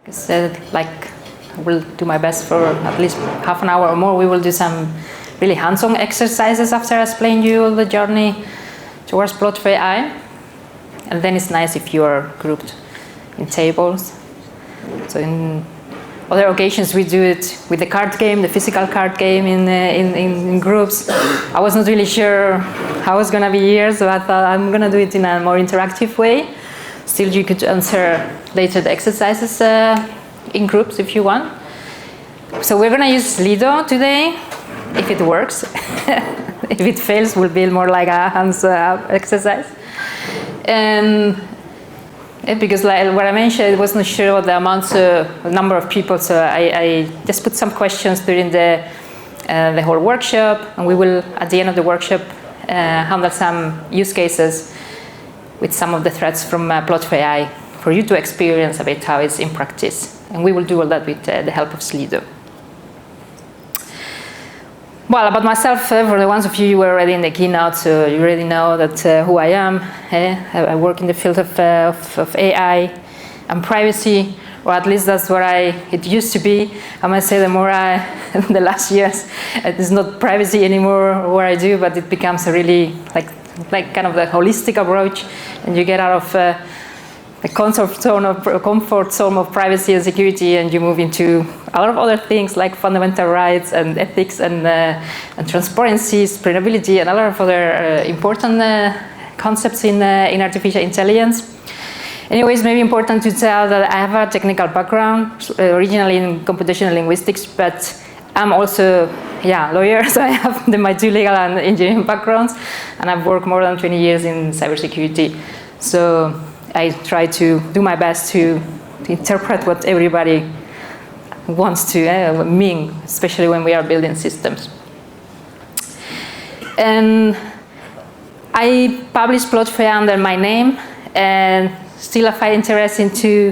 Like, I will do my best for at least half an hour or more. We will do some really hands-on exercises after I explain you all the journey towards PLOT4ai. And then it's nice if you are grouped in tables. So in other occasions we do it with the card game, the physical card game in groups. I was not really sure how it's going to be here, so I thought I'm going to do it in a more interactive way. Still, you could answer later the exercises in groups if you want. So we're going to use Slido today, if it works. If it fails, we'll build more like a hands exercise. And because like what I mentioned, I wasn't sure what the number of people, so I just put some questions during the whole workshop, and we will, at the end of the workshop, handle some use cases with some of the threats from PLOT4ai for you to experience a bit how it's in practice. And we will do all that with the help of Slido. Well, about myself, for the ones of you who were already in the keynote, so you already know that who I am. I work in the field of AI and privacy, or at least that's what it used to be. I must say the more in the last years, it's not privacy anymore what I do, but it becomes a really like kind of the holistic approach, and you get out of the comfort zone of privacy and security, and you move into a lot of other things like fundamental rights and ethics and transparency, sustainability, and a lot of other important concepts in artificial intelligence. Anyways, maybe important to tell that I have a technical background, originally in computational linguistics, but I'm also a lawyer, so I have my two legal and engineering backgrounds, and I've worked more than 20 years in cybersecurity. So I try to do my best to interpret what everybody wants to mean, especially when we are building systems. And I published PLOT4ai under my name, and still I find interesting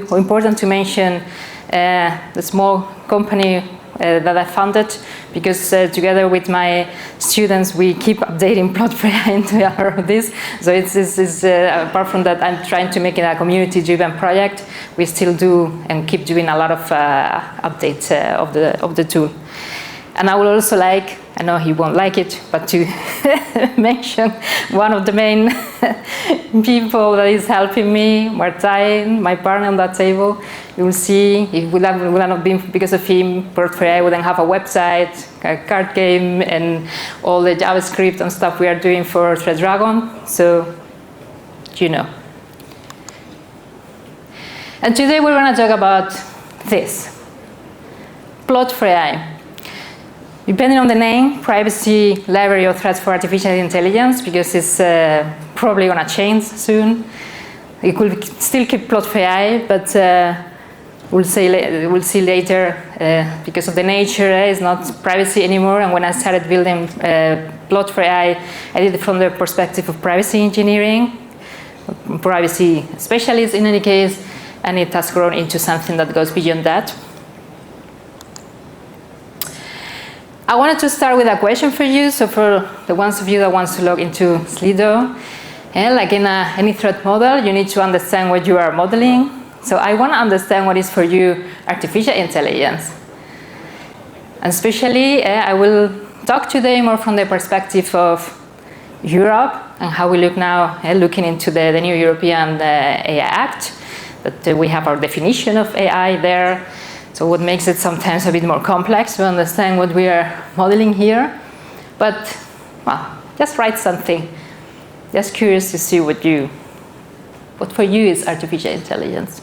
or important to mention the small company that I founded, because together with my students we keep updating PLOT4ai into all of this. So it's apart from that, I'm trying to make it a community-driven project. We still do and keep doing a lot of updates of the tool. And I would also like, I know he won't like it, but to mention one of the main people that is helping me, Martijn, my partner on that table. You will see, if it would not been because of him, PLOT4ai wouldn't have a website, a card game, and all the JavaScript and stuff we are doing for ThreatModCon. So, you know. And today we're going to talk about this, PLOT4ai. Depending on the name, privacy, library, or threats for artificial intelligence, because it's probably going to change soon. You could still keep PLOT4ai, but we'll see later, because of the nature, it's not privacy anymore. And when I started building PLOT4ai, I did it from the perspective of privacy engineering, privacy specialist in any case, and it has grown into something that goes beyond that. I wanted to start with a question for you. So for the ones of you that wants to log into Slido, like in any threat model, you need to understand what you are modeling. So I want to understand what is for you artificial intelligence. And especially, I will talk today more from the perspective of Europe and how we look now, looking into the new European AI Act, that we have our definition of AI there. So what makes it sometimes a bit more complex to understand what we are modeling here. But, well, just write something. Just curious to see what for you is artificial intelligence.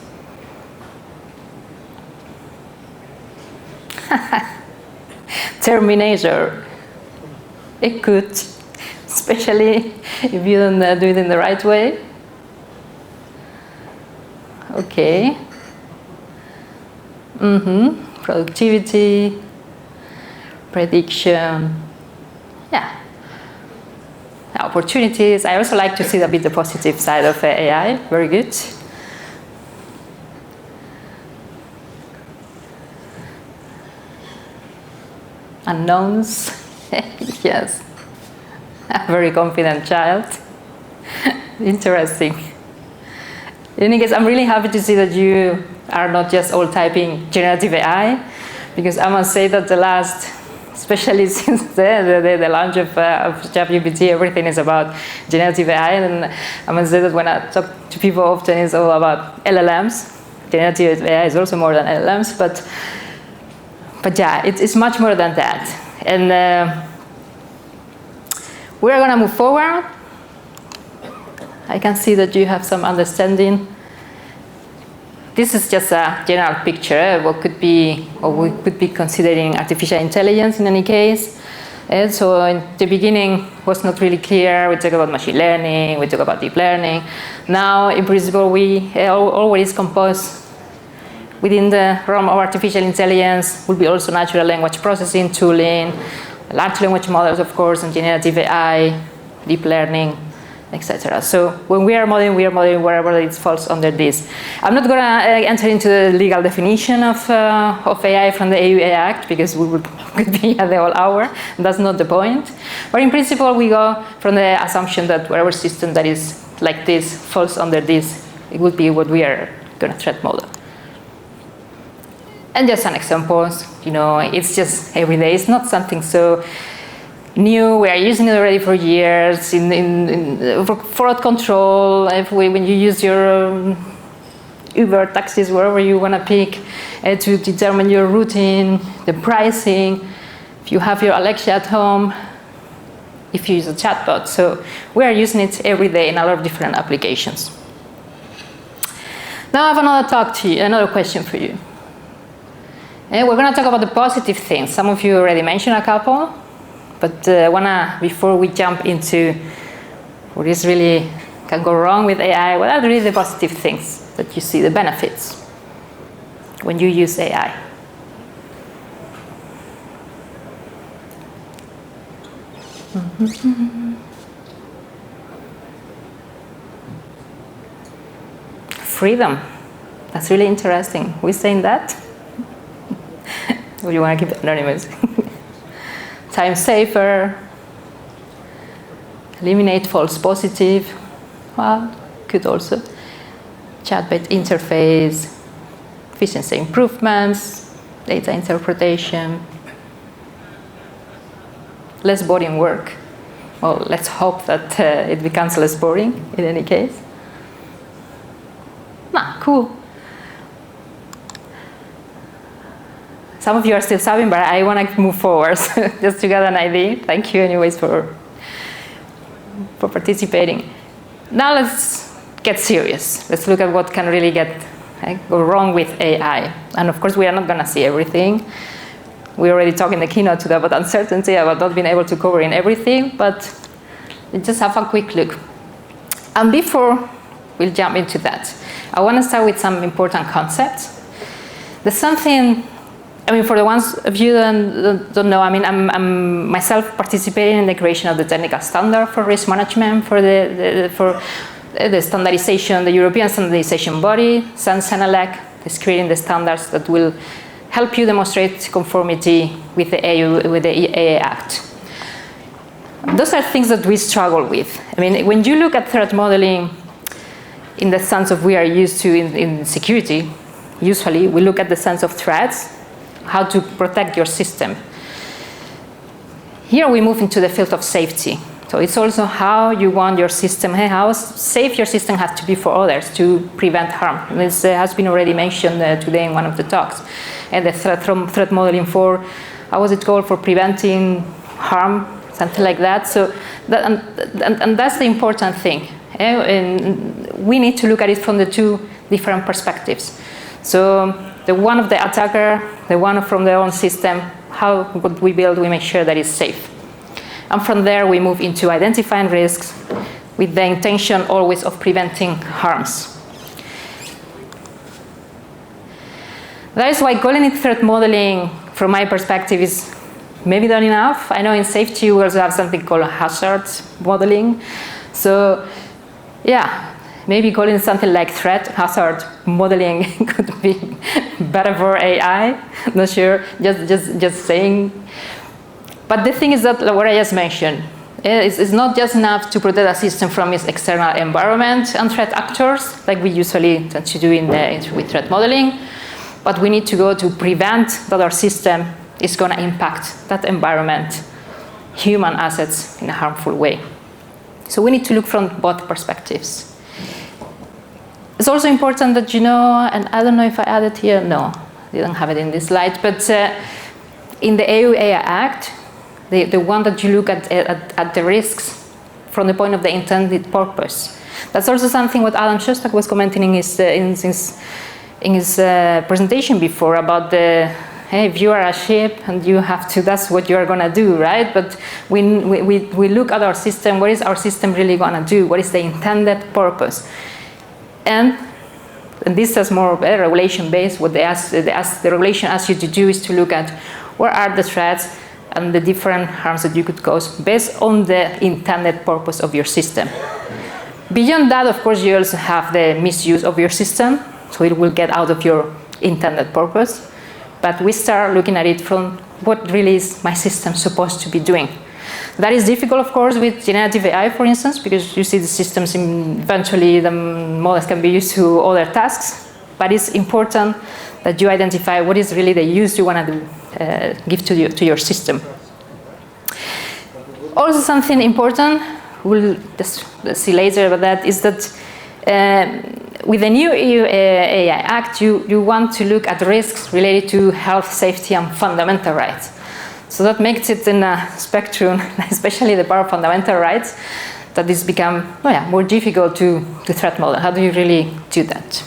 Terminator. It could, especially if you don't do it in the right way. Okay. Productivity, prediction, opportunities. I also like to see a bit the positive side of AI. Very good. Unknowns. Yes. A very confident child. Interesting. In any case, I'm really happy to see that you are not just all typing generative AI, because I must say that the last, especially since the launch of ChatGPT, everything is about generative AI, and I must say that when I talk to people often, it's all about LLMs. Generative AI is also more than LLMs, but yeah, it's much more than that. And we're going to move forward. I can see that you have some understanding. This is just a general picture of what could be, or we could be considering artificial intelligence in any case. And so in the beginning was not really clear. We talk about machine learning, we talk about deep learning. Now, in principle, we always compose within the realm of artificial intelligence will be also natural language processing, tooling, large language models, of course, and generative AI, deep learning, etc. So when we are modeling wherever it falls under this. I'm not going to enter into the legal definition of AI from the EU AI Act, because we could be here the whole hour. That's not the point. But in principle, we go from the assumption that whatever system that is like this falls under this, it would be what we are going to threat model. And just some examples, it's just every day. It's not something so new. We are using it already for years for fraud control. When you use your Uber taxis, wherever you want to pick, to determine your routing, the pricing. If you have your Alexa at home, if you use a chatbot. So we are using it every day in a lot of different applications. Now I have another question for you. And we're going to talk about the positive things. Some of you already mentioned a couple, but before we jump into what is really can go wrong with AI, what are really the positive things that you see, the benefits, when you use AI? Freedom. That's really interesting. We're saying that? Or you want to keep it anonymous? Time safer. Eliminate false positive. Well, could also. Chatbot interface. Efficiency improvements. Data interpretation. Less boring work. Well, let's hope that it becomes less boring in any case. Cool. Some of you are still subbing, but I want to move forward just to get an idea. Thank you anyways for participating. Now let's get serious. Let's look at what can really go wrong with AI. And of course, we are not going to see everything. We already talked in the keynote today about uncertainty, about not being able to cover in everything, but just have a quick look. And before we'll jump into that, I want to start with some important concepts. There's something, for the ones of you that don't know, I'm myself participating in the creation of the technical standard for risk management for the standardization, the European standardization body, CENELEC, is creating the standards that will help you demonstrate conformity with the EAA Act. Those are things that we struggle with. When you look at threat modeling in the sense of we are used to in security, usually we look at the sense of threats, how to protect your system. Here we move into the field of safety. So it's also how you want your system, how safe your system has to be for others to prevent harm. This has been already mentioned today in one of the talks. And the threat modeling for, how was it called, for preventing harm, something like that. So and that's the important thing. And we need to look at it from the two different perspectives. So the one of the attacker, the one from their own system, what we build, we make sure that it's safe. And from there, we move into identifying risks with the intention always of preventing harms. That is why calling it threat modeling, from my perspective, is maybe not enough. I know in safety, we also have something called hazard modeling. So yeah, maybe calling it something like threat hazard modeling could be better for AI. Not sure, just saying. But the thing is that what I just mentioned, It's not just enough to protect a system from its external environment and threat actors, like we usually tend to do with threat modeling, but we need to go to prevent that our system is going to impact that environment, human assets, in a harmful way. So we need to look from both perspectives. It's also important that you know, and I don't know if I added here, no, I didn't have it in this slide, but in the EU-AI Act, the one that you look at the risks from the point of the intended purpose. That's also something what Adam Shostak was commenting in his presentation before about the, hey, if you are a ship and you have to, that's what you are going to do, right? But we look at our system, what is our system really going to do? What is the intended purpose? And this is more of a regulation-based. What the regulation asks you to do is to look at what are the threats and the different harms that you could cause based on the intended purpose of your system. Beyond that, of course, you also have the misuse of your system, so it will get out of your intended purpose. But we start looking at it from what really is my system supposed to be doing. That is difficult, of course, with generative AI, for instance, because you see the systems, eventually the models can be used to other tasks, but it's important that you identify what is really the use you want to give to your system. Also something important, we'll just see later about that, is that with the new EU AI Act, you want to look at risks related to health, safety, and fundamental rights. So that makes it in a spectrum, especially the part of fundamental rights, that it's become more difficult to threat model. How do you really do that?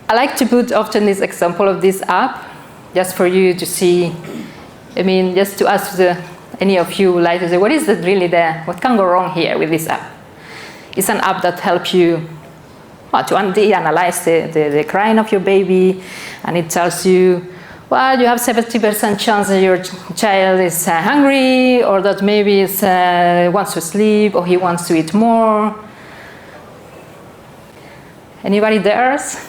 I like to put often this example of this app, just for you to see, just to ask any of you who like to say, what is what can go wrong here with this app? It's an app that helps you to analyze the crying of your baby, and it tells you, well, you have 70% chance that your child is hungry, or that maybe he wants to sleep, or he wants to eat more. Anybody dares?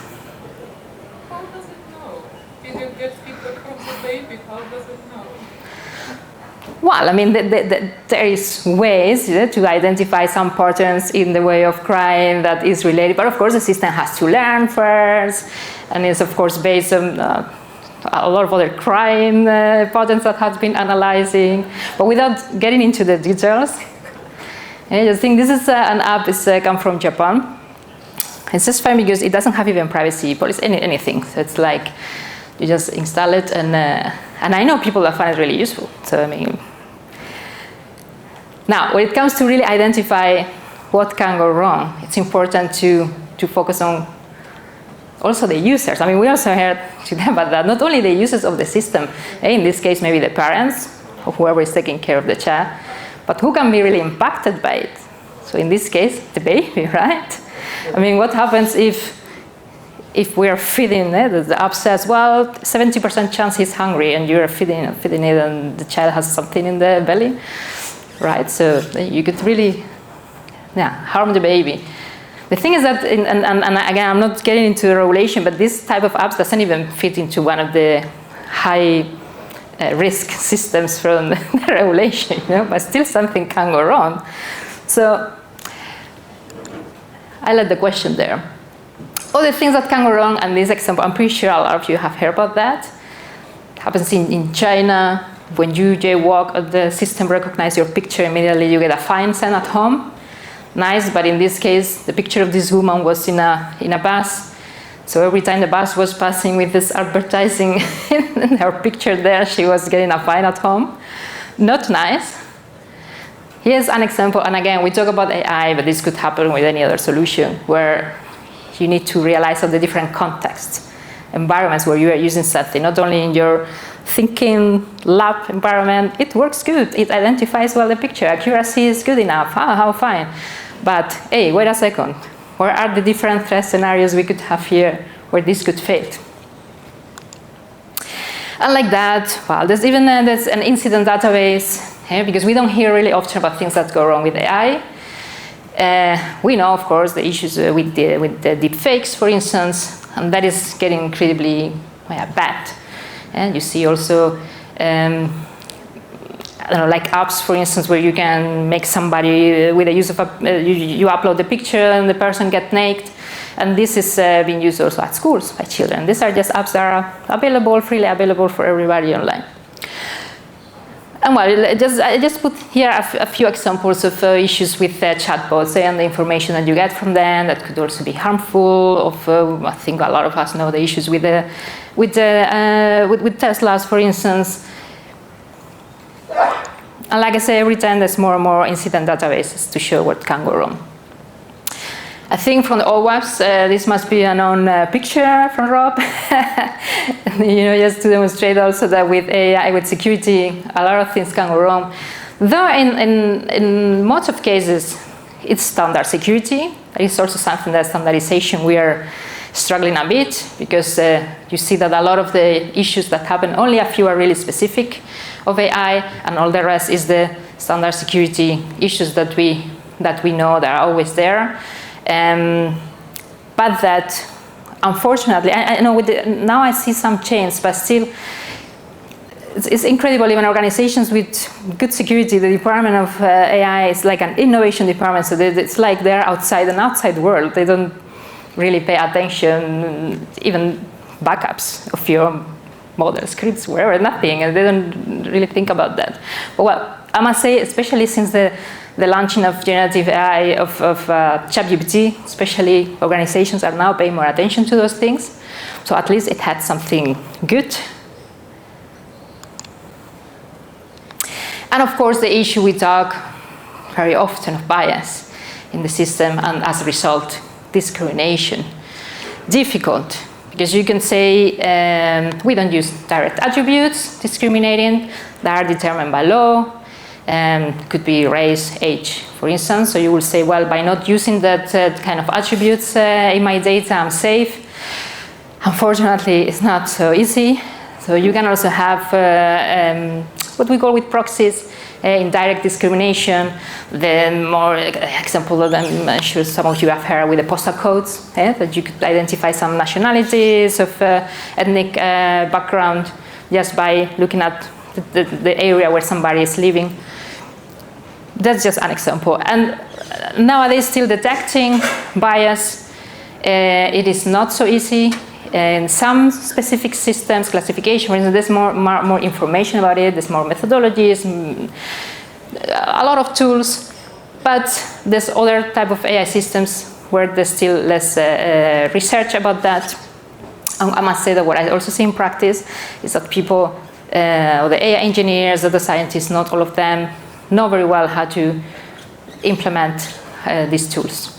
How does it know? Did you get feedback from the baby? How does it know? Well, there is ways to identify some patterns in the way of crying that is related, but of course the system has to learn first, and it's of course based on a lot of other crime patterns that has been analyzing. But without getting into the details, I just think this is an app that's come from Japan. It's just fun because it doesn't have even privacy policy, anything. So it's like you just install it, and I know people that find it really useful. So now when it comes to really identify what can go wrong, it's important to focus on also the users. We also heard today about that. Not only the users of the system, in this case maybe the parents or whoever is taking care of the child, but who can be really impacted by it. So in this case, the baby, right? What happens if we are feeding it? The app says, well, 70% chance he's hungry, and you're feeding it, and the child has something in the belly, right? So you could really harm the baby. The thing is that, and again, I'm not getting into the regulation, but this type of apps doesn't even fit into one of the high risk systems from the regulation, but still something can go wrong. So I let the question there. Other things that can go wrong, and this example, I'm pretty sure a lot of you have heard about that. It happens in China. When you jaywalk, the system recognizes your picture immediately, you get a fine sent at home. Nice, but in this case, the picture of this woman was in a bus. So every time the bus was passing with this advertising in her picture there, she was getting a fine at home. Not nice. Here's an example, and again, we talk about AI, but this could happen with any other solution, where you need to realize all the different contexts, environments where you are using something, not only in your thinking lab environment. It works good. It identifies well the picture. Accuracy is good enough. How fine. But hey, wait a second. Where are the different threat scenarios we could have here where this could fail? And like that, well, there's even there's an incident database, because we don't hear really often about things that go wrong with AI. We know, of course, the issues with the deep fakes, for instance, and that is getting incredibly bad. And you see also I don't know, like apps, for instance, where you can make somebody with the use of you upload the picture and the person get naked. And this is being used also at schools by children. These are just apps that are available, freely available for everybody online. And well, I just put here a few examples of issues with chatbots and the information that you get from them that could also be harmful. I think a lot of us know the issues with Teslas, for instance. And like I say, every time there's more and more incident databases to show what can go wrong. I think from the old webs, this must be a known picture from Rob. Just to demonstrate also that with AI, with security, a lot of things can go wrong. Though in most of cases, it's standard security. That is also something that standardization we are struggling a bit, because you see that a lot of the issues that happen, only a few are really specific of AI, and all the rest is the standard security issues that we know that are always there. But that, unfortunately, I know now I see some change, but still, it's incredible. Even organizations with good security, the department of AI is like an innovation department, so it's like they're outside an outside world. They don't really pay attention, even backups of your model scripts, wherever, nothing, and they don't really think about that. But well, I must say, especially since the launching of generative AI, of ChatGPT, especially organizations are now paying more attention to those things. So at least it had something good. And of course, the issue we talk very often of bias in the system, and as a result, discrimination. Difficult, because you can say we don't use direct attributes discriminating, that are determined by law. Could be race, age, for instance. So you will say, well, by not using that kind of attributes in my data, I'm safe. Unfortunately, it's not so easy. So you can also have what we call with proxies, indirect discrimination. The more example that I'm sure some of you have heard with the postal codes, that you could identify some nationalities of ethnic background just by looking at the area where somebody is living. That's just an example. And nowadays, still detecting bias, it is not so easy. In some specific systems, classification, for instance, there's more information about it, there's more methodologies, a lot of tools, but there's other type of AI systems where there's still less research about that. I must say that what I also see in practice is that people, or the AI engineers, the scientists, not all of them, know very well how to implement these tools.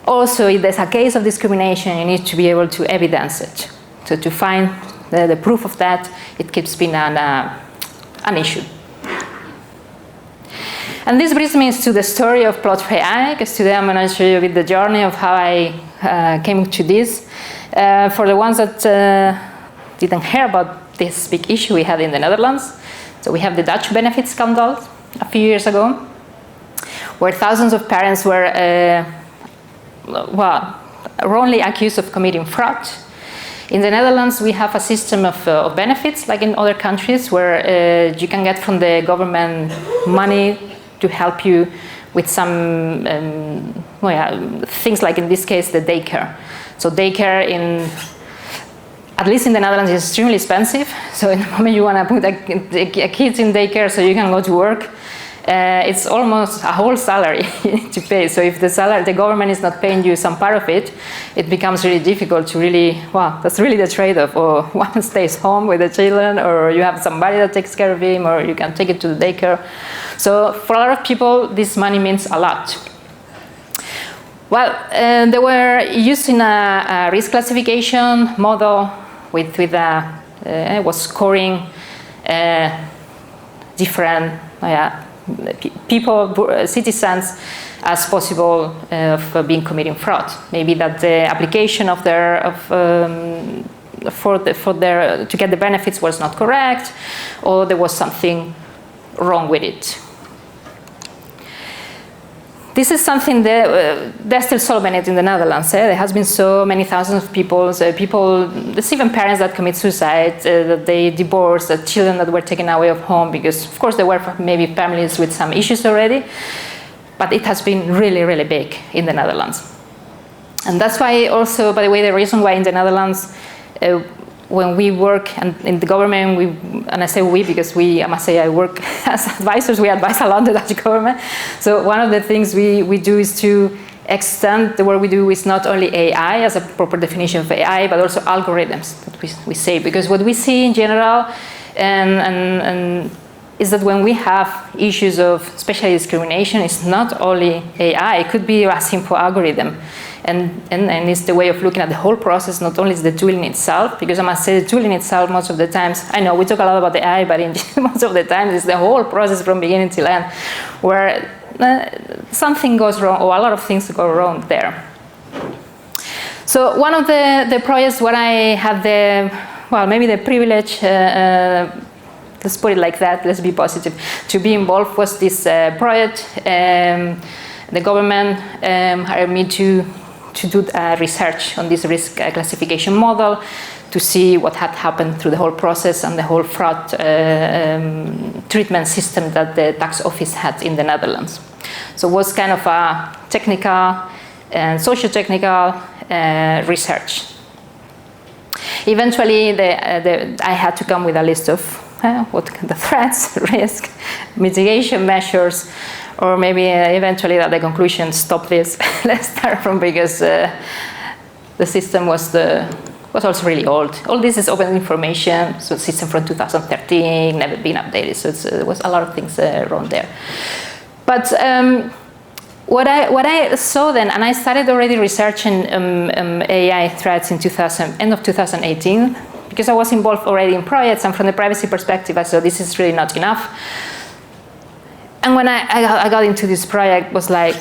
Also, if there's a case of discrimination, you need to be able to evidence it. So to find the proof of that, it keeps being an issue. And this brings me to the story of PLOT4ai, because today I'm going to show you a bit the journey of how I came to this. For the ones that didn't hear about this big issue we had in the Netherlands, so we have the Dutch benefit scandal a few years ago, where thousands of parents were wrongly accused of committing fraud. In the Netherlands, we have a system of benefits, like in other countries, where you can get from the government money to help you with some things, like in this case, the daycare. So daycare, at least in the Netherlands, is extremely expensive. So in the moment you want to put a kid in daycare so you can go to work, it's almost a whole salary you need to pay. So if the government is not paying you some part of it, it becomes really difficult to really, that's really the trade-off. Or one stays home with the children, or you have somebody that takes care of him, or you can take it to the daycare. So for a lot of people, this money means a lot. Well, they were using a risk classification model was scoring different people, citizens, as possible of being committing fraud. Maybe that the application of to get the benefits was not correct, or there was something wrong with it. this is something that they're still solving it in the Netherlands. There has been so many thousands of people, there's even parents that commit suicide, that they divorce, that children that were taken away of home, because of course there were maybe families with some issues already, but it has been really, really big in the Netherlands. And that's why also, by the way, the reason why in the Netherlands, when we work in the government, and I say we because I must say I work as advisors, we advise a lot the Dutch government. So one of the things we do is to extend the work we do is not only AI as a proper definition of AI, but also algorithms that we say. Because what we see in general and is that when we have issues of especially discrimination, it's not only AI, it could be a simple algorithm. And it's the way of looking at the whole process, not only is the tooling itself, because I must say the tooling itself most of the times, I know we talk a lot about the AI, but most of the times it's the whole process from beginning till end, where something goes wrong, or a lot of things go wrong there. So one of the projects where I had maybe the privilege, let's put it like that, let's be positive, to be involved was this project. The government hired me to do research on this risk classification model to see what had happened through the whole process and the whole fraud treatment system that the tax office had in the Netherlands. So it was kind of a technical and socio-technical research. Eventually, I had to come with a list of what the threats, risk, mitigation measures, or maybe eventually that the conclusion, stop this, let's start from, because the system was also really old. All this is open information, so system from 2013, never been updated, so there was a lot of things wrong there. But what I saw then, and I started already researching AI threats in end of 2018, because I was involved already in projects, and from the privacy perspective, I saw this is really not enough. And when I got into this project, was like,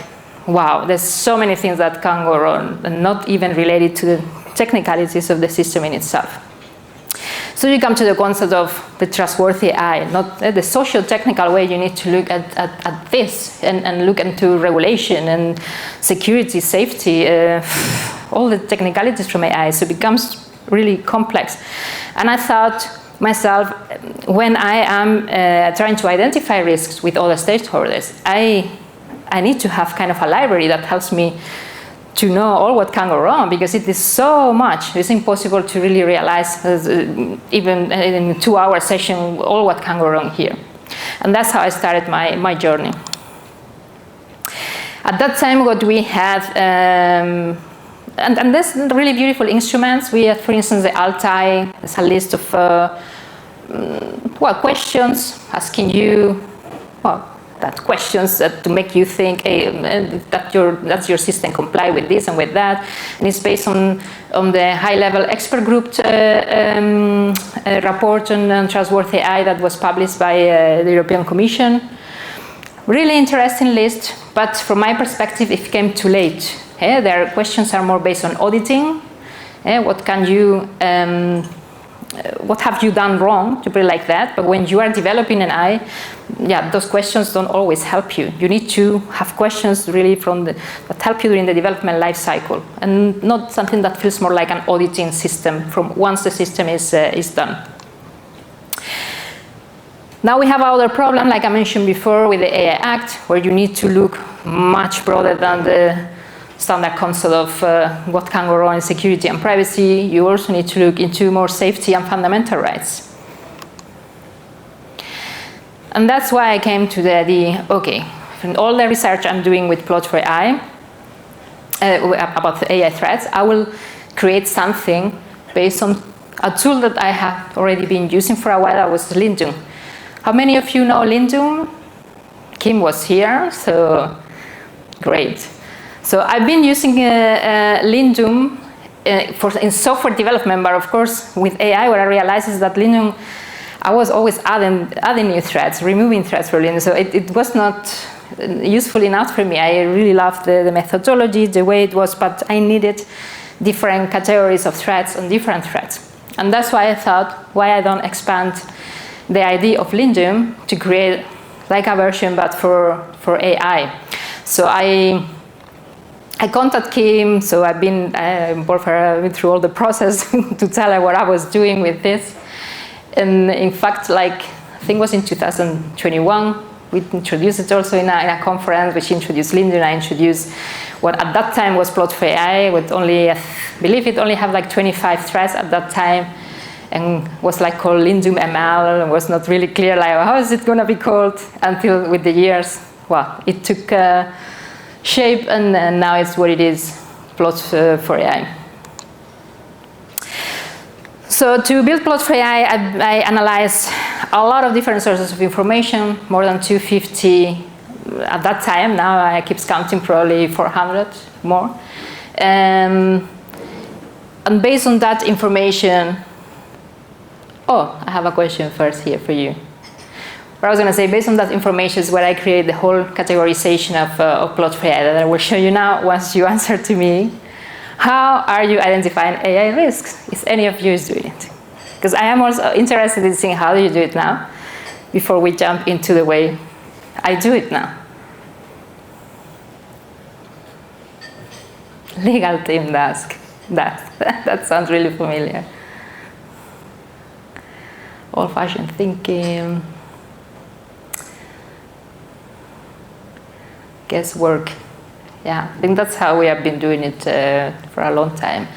wow, there's so many things that can go wrong, and not even related to the technicalities of the system in itself. So you come to the concept of the trustworthy AI, not the social technical way you need to look at this and look into regulation and security, safety, all the technicalities from AI. So it becomes really complex. And I thought myself, when I am trying to identify risks with other stakeholders, I need to have kind of a library that helps me to know all what can go wrong, because it is so much. It's impossible to really realize, even in a 2-hour session, all what can go wrong here. And that's how I started my journey. At that time, what we had, and there's really beautiful instruments. We had, for instance, the Altai. There's a list of questions asking you, questions that to make you think, hey, that your system comply with this and with that, and it's based on the high-level expert group report on trustworthy AI that was published by the European Commission. Really interesting list, but from my perspective, it came too late. Their questions are more based on auditing. What have you done wrong, to put it like that? But when you are developing an AI, those questions don't always help you. You need to have questions really that help you during the development life cycle, and not something that feels more like an auditing system from once the system is done. Now we have another problem, like I mentioned before, with the AI Act, where you need to look much broader than the standard concept of what can go wrong in security and privacy. You also need to look into more safety and fundamental rights. And that's why I came to the idea, okay, from all the research I'm doing with PLOT4ai about the AI threats, I will create something based on a tool that I have already been using for a while. That was Lindum. How many of you know Lindum? Kim was here, so great. So I've been using Lindum in software development, but of course with AI, what I realized is that Lindum, I was always adding new threads, removing threads for Lindum, so it was not useful enough for me. I really loved the methodology, the way it was, but I needed different categories of threads on different threads. And that's why I thought, why I don't expand the idea of Lindum to create like a version, but for AI. So I contacted Kim, so I've been involved her through all the process to tell her what I was doing with this. And in fact, like, I think it was in 2021, we introduced it also in a conference, which introduced Lindy, and I introduced what at that time was PLOT4ai, with only, I believe it only had like 25 threads at that time, and was like called Lindum ML, and was not really clear, like, how is it going to be called, until with the years, well, it took shape, and now it's what it is, PLOT4ai. So to build PLOT4ai, I analyzed a lot of different sources of information, more than 250 at that time. Now I keep counting, probably 400 more. And based on that information, oh, I have a question first here for you. What I was going to say, based on that information is where I create the whole categorization of PLOT4ai that I will show you now once you answer to me. How are you identifying AI risks? Is any of you doing it? Because I am also interested in seeing how you do it now before we jump into the way I do it now. Legal team desk. That sounds really familiar. Old-fashioned thinking. Guesswork. Yeah, I think that's how we have been doing it for a long time.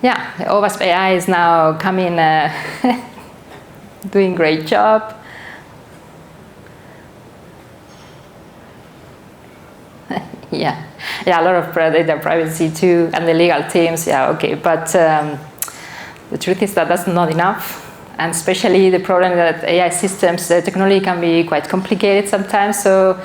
Yeah, the OWASP AI is now coming, doing great job. Yeah, a lot of data privacy too, and the legal teams. Yeah, okay, but the truth is that that's not enough. And especially the problem that AI systems, the technology can be quite complicated sometimes. So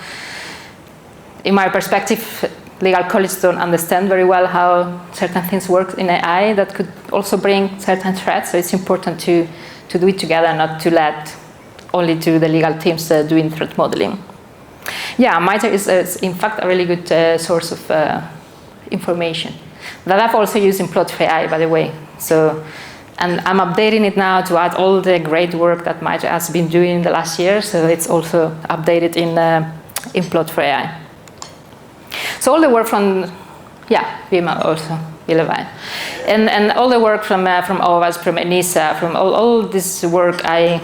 in my perspective, legal colleagues don't understand very well how certain things work in AI that could also bring certain threats. So it's important to do it together, not to let only to the legal teams doing threat modeling. Yeah, MITRE is in fact a really good source of information that I've also used in PLOT4ai, by the way. So. And I'm updating it now to add all the great work that MITRE has been doing in the last year, so it's also updated in PLOT4ai. So all the work from, yeah, VML also, Vilevine. And all the work from OWASP, from ENISA, from all this work, I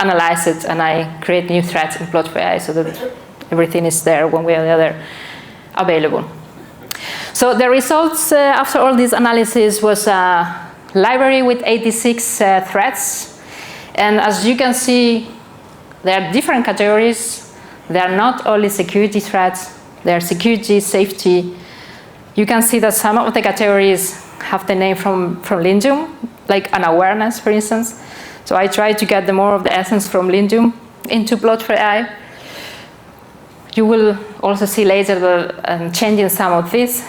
analyze it and I create new threads in PLOT4ai so that everything is there one way or the other available. So the results after all this analysis was library with 86 threads, and as you can see, there are different categories. They are not only security threats, they are security, safety. You can see that some of the categories have the name from Lindum, like an awareness, for instance. So I try to get more of the essence from Lindum into PLOT4ai. You will also see later the changing some of this,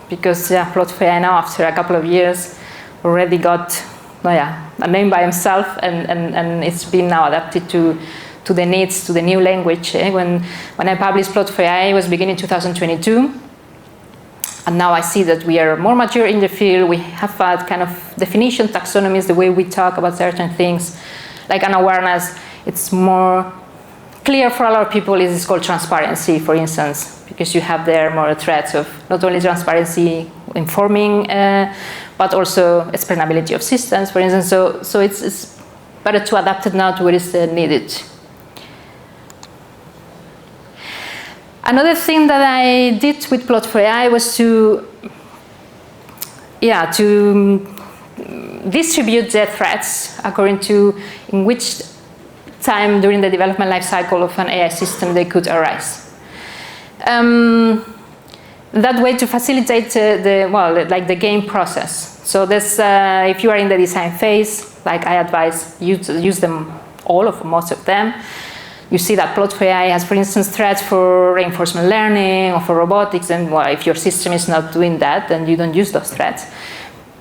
because PLOT4ai now, after a couple of years, already got a name by himself, and it's been now adapted to the needs, to the new language. When I published PLOT4ai, it was beginning 2022, and now I see that we are more mature in the field. We have had kind of definition, taxonomies, the way we talk about certain things, like an awareness. It's more clear for a lot of people. It's called transparency, for instance, because you have there more threats of not only transparency, informing, but also explainability of systems, for instance. So it's better to adapt it now to what is needed. Another thing that I did with PLOT4ai was to distribute the threats according to in which time during the development life cycle of an AI system they could arise. That way to facilitate the game process. So this, if you are in the design phase, like I advise you to use them all of most of them. You see that PLOT4ai has, for instance, threads for reinforcement learning or for robotics, and well, if your system is not doing that, then you don't use those threads.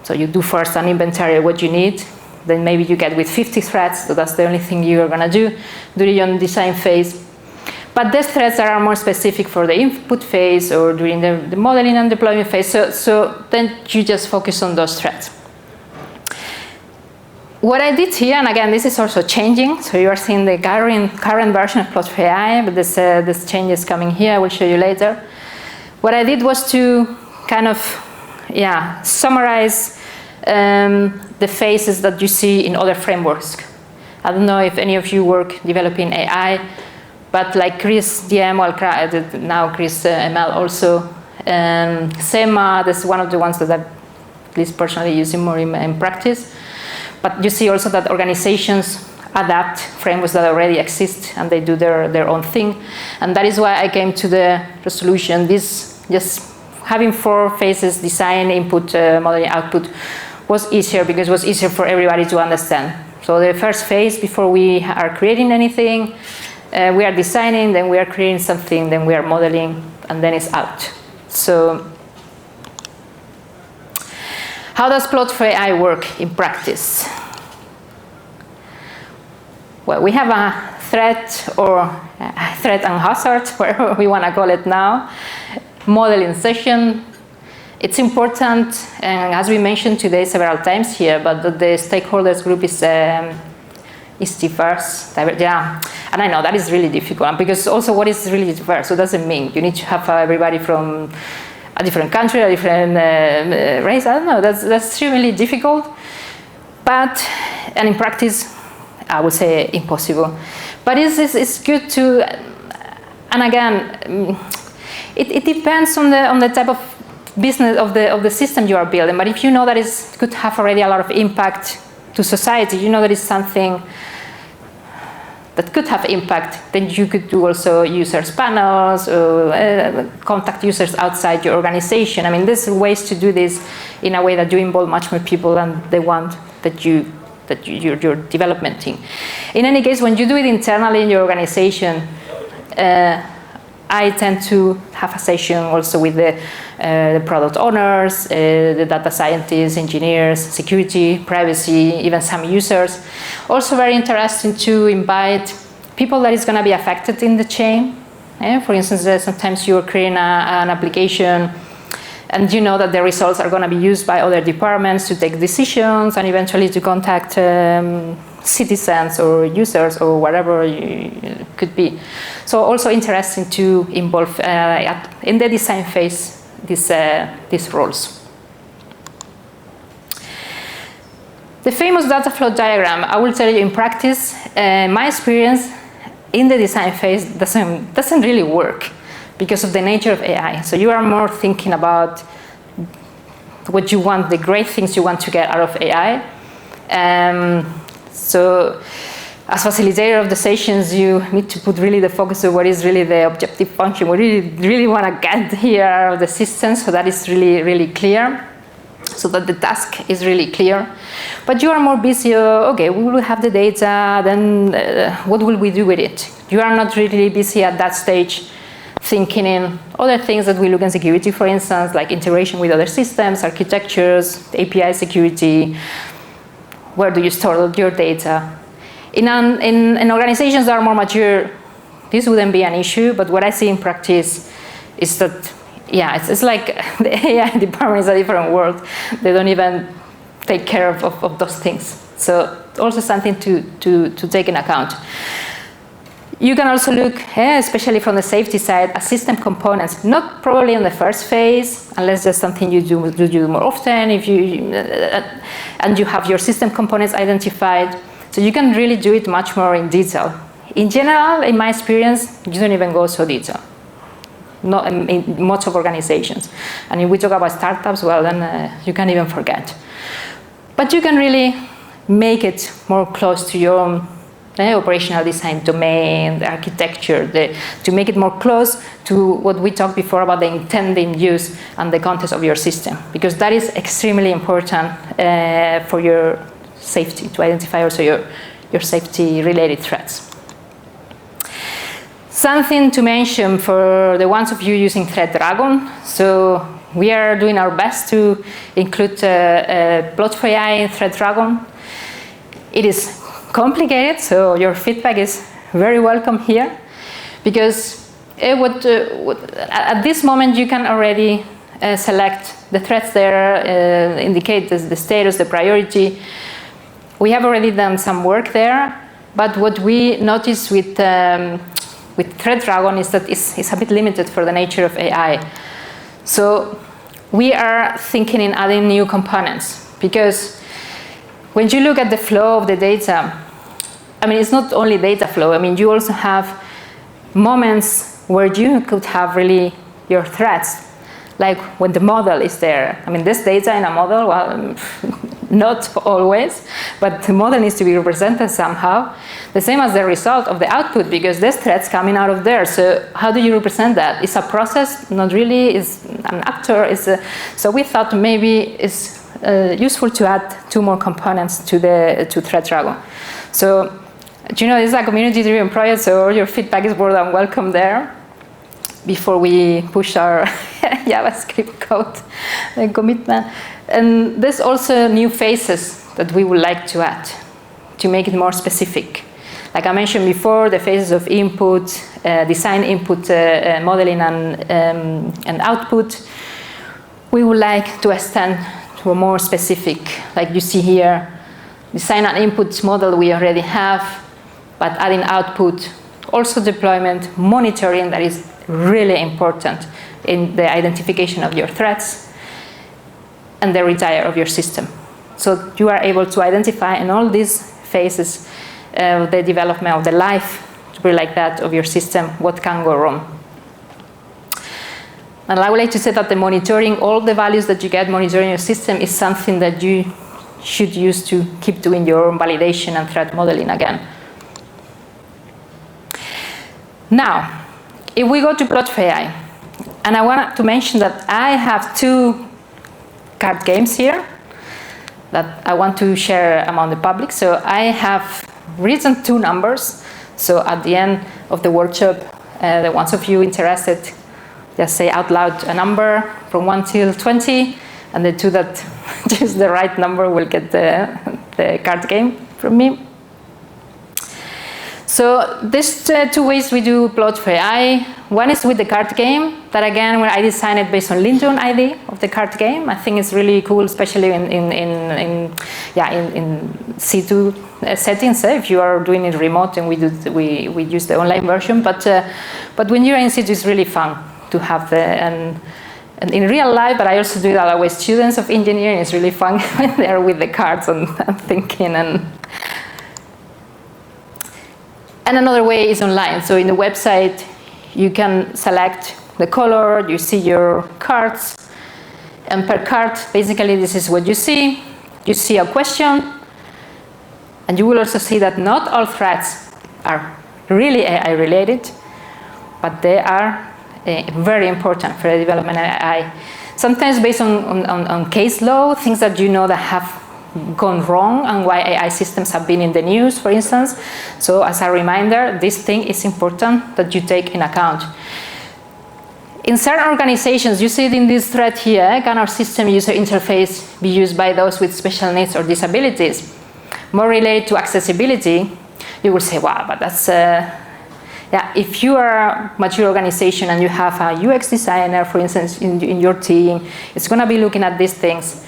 So you do first an inventory of what you need, then maybe you get with 50 threads, so that's the only thing you are going to do during your design phase. But there's threads that are more specific for the input phase or during the modeling and deployment phase, so then you just focus on those threads. what I did here, and again, this is also changing. So you are seeing the current version of PLOT4ai, but this change is coming here. I will show you later. What I did was to kind of, summarize the phases that you see in other frameworks. I don't know if any of you work developing AI, but like Chris DM, well, now Chris ML also, SEMA, that's one of the ones that I'm at least personally using more in practice. But you see also that organizations adapt frameworks that already exist and they do their own thing. And that is why I came to the resolution. This just having 4 phases, design, input, modeling, output, was easier because it was easier for everybody to understand. So the first phase, before we are creating anything, we are designing, then we are creating something, then we are modeling, and then it's out. So how does PLOT4ai work in practice? Well, we have a threat or a threat and hazard, whatever we want to call it now, modeling session. It's important, and as we mentioned today several times here, but the stakeholders group is diverse. Yeah, and I know that is really difficult because also what is really diverse? So doesn't mean you need to have everybody from a different country, a different race. I don't know. That's extremely difficult, and in practice, I would say impossible. But it's good to, and again, it depends on the type of business of the system you are building. But if you know that it could have already a lot of impact to society, you know that it's something that could have impact, then you could do also users panels, or contact users outside your organization. I mean, there's ways to do this in a way that you involve much more people than the one that you're developing. In any case, when you do it internally in your organization, I tend to have a session also with the product owners, the data scientists, engineers, security, privacy, even some users. Also very interesting to invite people that is going to be affected in the chain. For instance, sometimes you're creating an application and you know that the results are going to be used by other departments to take decisions and eventually to contact citizens or users or whatever it could be. So also interesting to involve in the design phase these roles. The famous data flow diagram, I will tell you in practice, my experience in the design phase doesn't really work because of the nature of AI. So you are more thinking about what you want, the great things you want to get out of AI. So as facilitator of the sessions, you need to put really the focus on what is really the objective function. We really want to get here out of the system, so that is really, really clear, so that the task is really clear. But you are more busy, okay, we will have the data, then what will we do with it? You are not really busy at that stage thinking in other things that we look in security, for instance, like integration with other systems, architectures, API security, where do you store your data? In organizations that are more mature, this wouldn't be an issue, but what I see in practice is that, yeah, it's like the AI department is a different world. They don't even take care of those things. So also something to take into account. You can also look, especially from the safety side, at system components, not probably in the first phase, unless there's something you do more often, and you have your system components identified. So you can really do it much more in detail. In general, in my experience, you don't even go so detailed. Not in most of organizations. And if we talk about startups, well, then you can't even forget. But you can really make it more close to your own operational design domain, the architecture, to make it more close to what we talked before about the intended use and the context of your system. Because that is extremely important for your safety, to identify also your safety-related threats. Something to mention for the ones of you using ThreatDragon. So we are doing our best to include PLOT4ai in ThreatDragon. It is complicated, so your feedback is very welcome here, because at this moment you can already select the threats there, indicate the status, the priority. we have already done some work there, but what we noticed with ThreatDragon is that it's a bit limited for the nature of AI. So we are thinking in adding new components, because when you look at the flow of the data, I mean, it's not only data flow. I mean, you also have moments where you could have really your threats, like when the model is there. I mean, this data in a model, well, not always, but the model needs to be represented somehow. The same as the result of the output, because there's threats coming out of there. So how do you represent that? It's a process, not really. It's an actor. So we thought maybe it's useful to add 2 more components to ThreatDragon. So, you know, this is a community-driven project, so all your feedback is more than welcome there before we push our JavaScript code commitment. And there's also new phases that we would like to add to make it more specific. Like I mentioned before, the phases of input, design input, modeling and output, we would like to extend to a more specific, like you see here, design and input model we already have, but adding output, also deployment, monitoring, that is really important in the identification of your threats, and the retire of your system. So you are able to identify in all these phases the development of the life, to be like that, of your system, what can go wrong. And I would like to say that the monitoring, all the values that you get monitoring your system is something that you should use to keep doing your own validation and threat modeling again. Now, if we go to PLOT4ai, and I want to mention that I have 2 card games here that I want to share among the public. So I have written 2 numbers. So at the end of the workshop, the ones of you interested, just say out loud a number from 1 till 20, and the 2 that choose the right number will get the card game from me. So there's 2 ways we do PLOT4ai. One is with the card game, that again, where I designed it based on Linton ID of the card game. I think it's really cool, especially in C2 settings. If you are doing it remote, and we use the online version. But when you're in C2, it's really fun to have and in real life. But I also do that with students of engineering. It's really fun when they're with the cards and thinking And another way is online. So in the website, you can select the color, you see your cards, and per card, basically this is what you see. You see a question, and you will also see that not all threats are really AI related, but they are very important for the development of AI. Sometimes based on case law, things that you know that have gone wrong and why AI systems have been in the news, for instance. So as a reminder, this thing is important that you take in account. In certain organizations, you see it in this thread here, can our system user interface be used by those with special needs or disabilities? More related to accessibility, you will say, wow, but that's, if you are a mature organization and you have a UX designer, for instance, in your team, it's going to be looking at these things.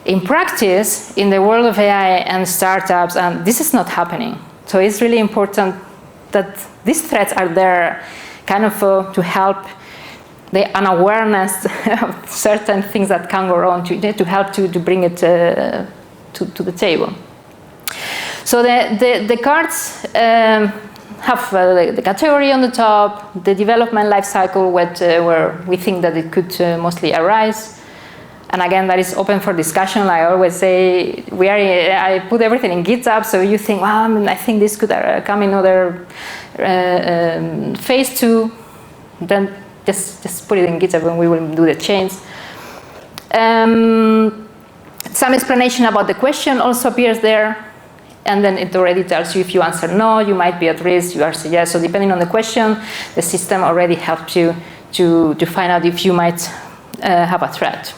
In practice, in the world of AI and startups, and this is not happening. So it's really important that these threats are there kind of to help the unawareness of certain things that can go wrong, to help to bring it to the table. So the cards have the category on the top, the development lifecycle where we think that it could mostly arise. And again, that is open for discussion. I always say, I put everything in GitHub, so you think, well, I think this could come in other phase 2, then just put it in GitHub and we will do the change. Some explanation about the question also appears there, and then it already tells you if you answer no, you might be at risk, you answer yes. So depending on the question, the system already helps you to find out if you might have a threat.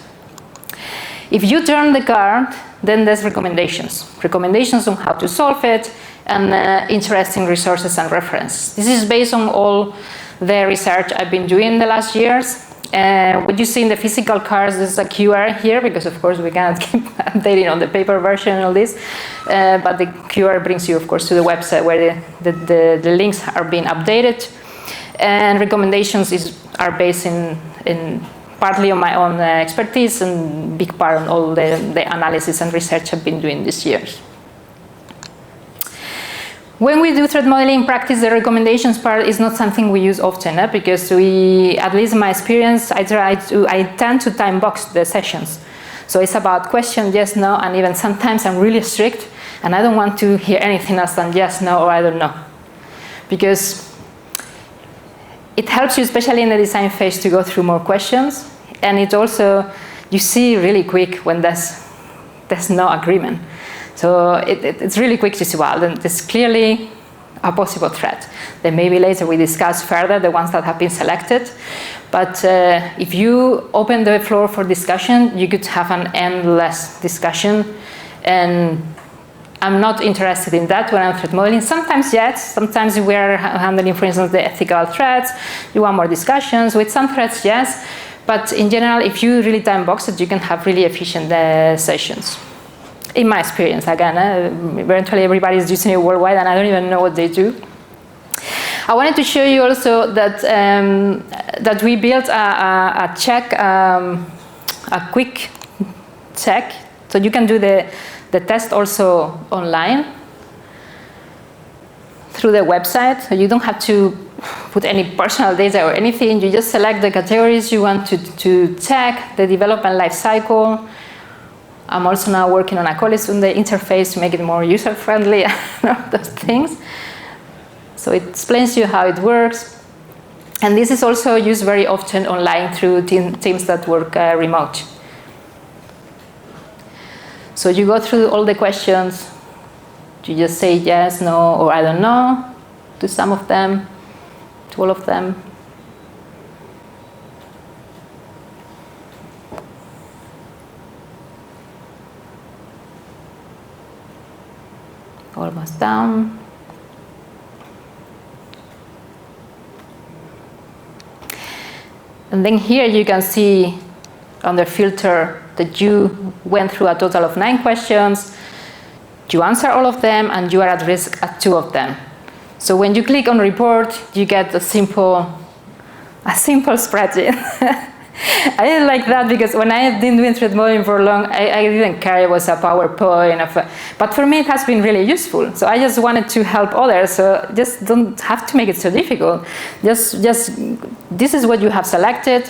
If you turn the card, then there's recommendations. Recommendations on how to solve it, and interesting resources and references. This is based on all the research I've been doing the last years. What you see in the physical cards, there's a QR here, because of course we cannot keep updating on the paper version and all this, but the QR brings you, of course, to the website where the links are being updated. And recommendations are based in partly on my own expertise and big part on all the analysis and research I've been doing these years. When we do threat modeling in practice, the recommendations part is not something we use often, because we, at least in my experience, I tend to time box the sessions. So it's about question, yes, no, and even sometimes I'm really strict and I don't want to hear anything else than yes, no, or I don't know. Because it helps you, especially in the design phase, to go through more questions. And it also, you see really quick when there's no agreement. So it's really quick to see, well, then there's clearly a possible threat. Then maybe later we discuss further the ones that have been selected. But if you open the floor for discussion, you could have an endless discussion. And I'm not interested in that when I'm threat modeling. Sometimes, yes. Sometimes we are handling, for instance, the ethical threats. You want more discussions. With some threats, yes. But in general, if you really time box it, you can have really efficient sessions. In my experience, again, eventually everybody is using it worldwide, and I don't even know what they do. I wanted to show you also that that we built a check, a quick check, so you can do the test also online through the website. So you don't have to put any personal data or anything. You just select the categories you want to check, the development life cycle. I'm also now working on a college on the interface to make it more user-friendly and those things. So it explains to you how it works. And this is also used very often online through teams that work remote. So you go through all the questions. You just say yes, no, or I don't know to some of them, to all of them. Almost down. And then here you can see on the filter that you went through a total of 9 questions, you answer all of them, and you are at risk at 2 of them. So when you click on report, you get a simple spreadsheet. I didn't like that because when I had been doing threat modeling for long, I didn't care it was a PowerPoint. But for me, it has been really useful. So I just wanted to help others. So just don't have to make it so difficult. Just this is what you have selected.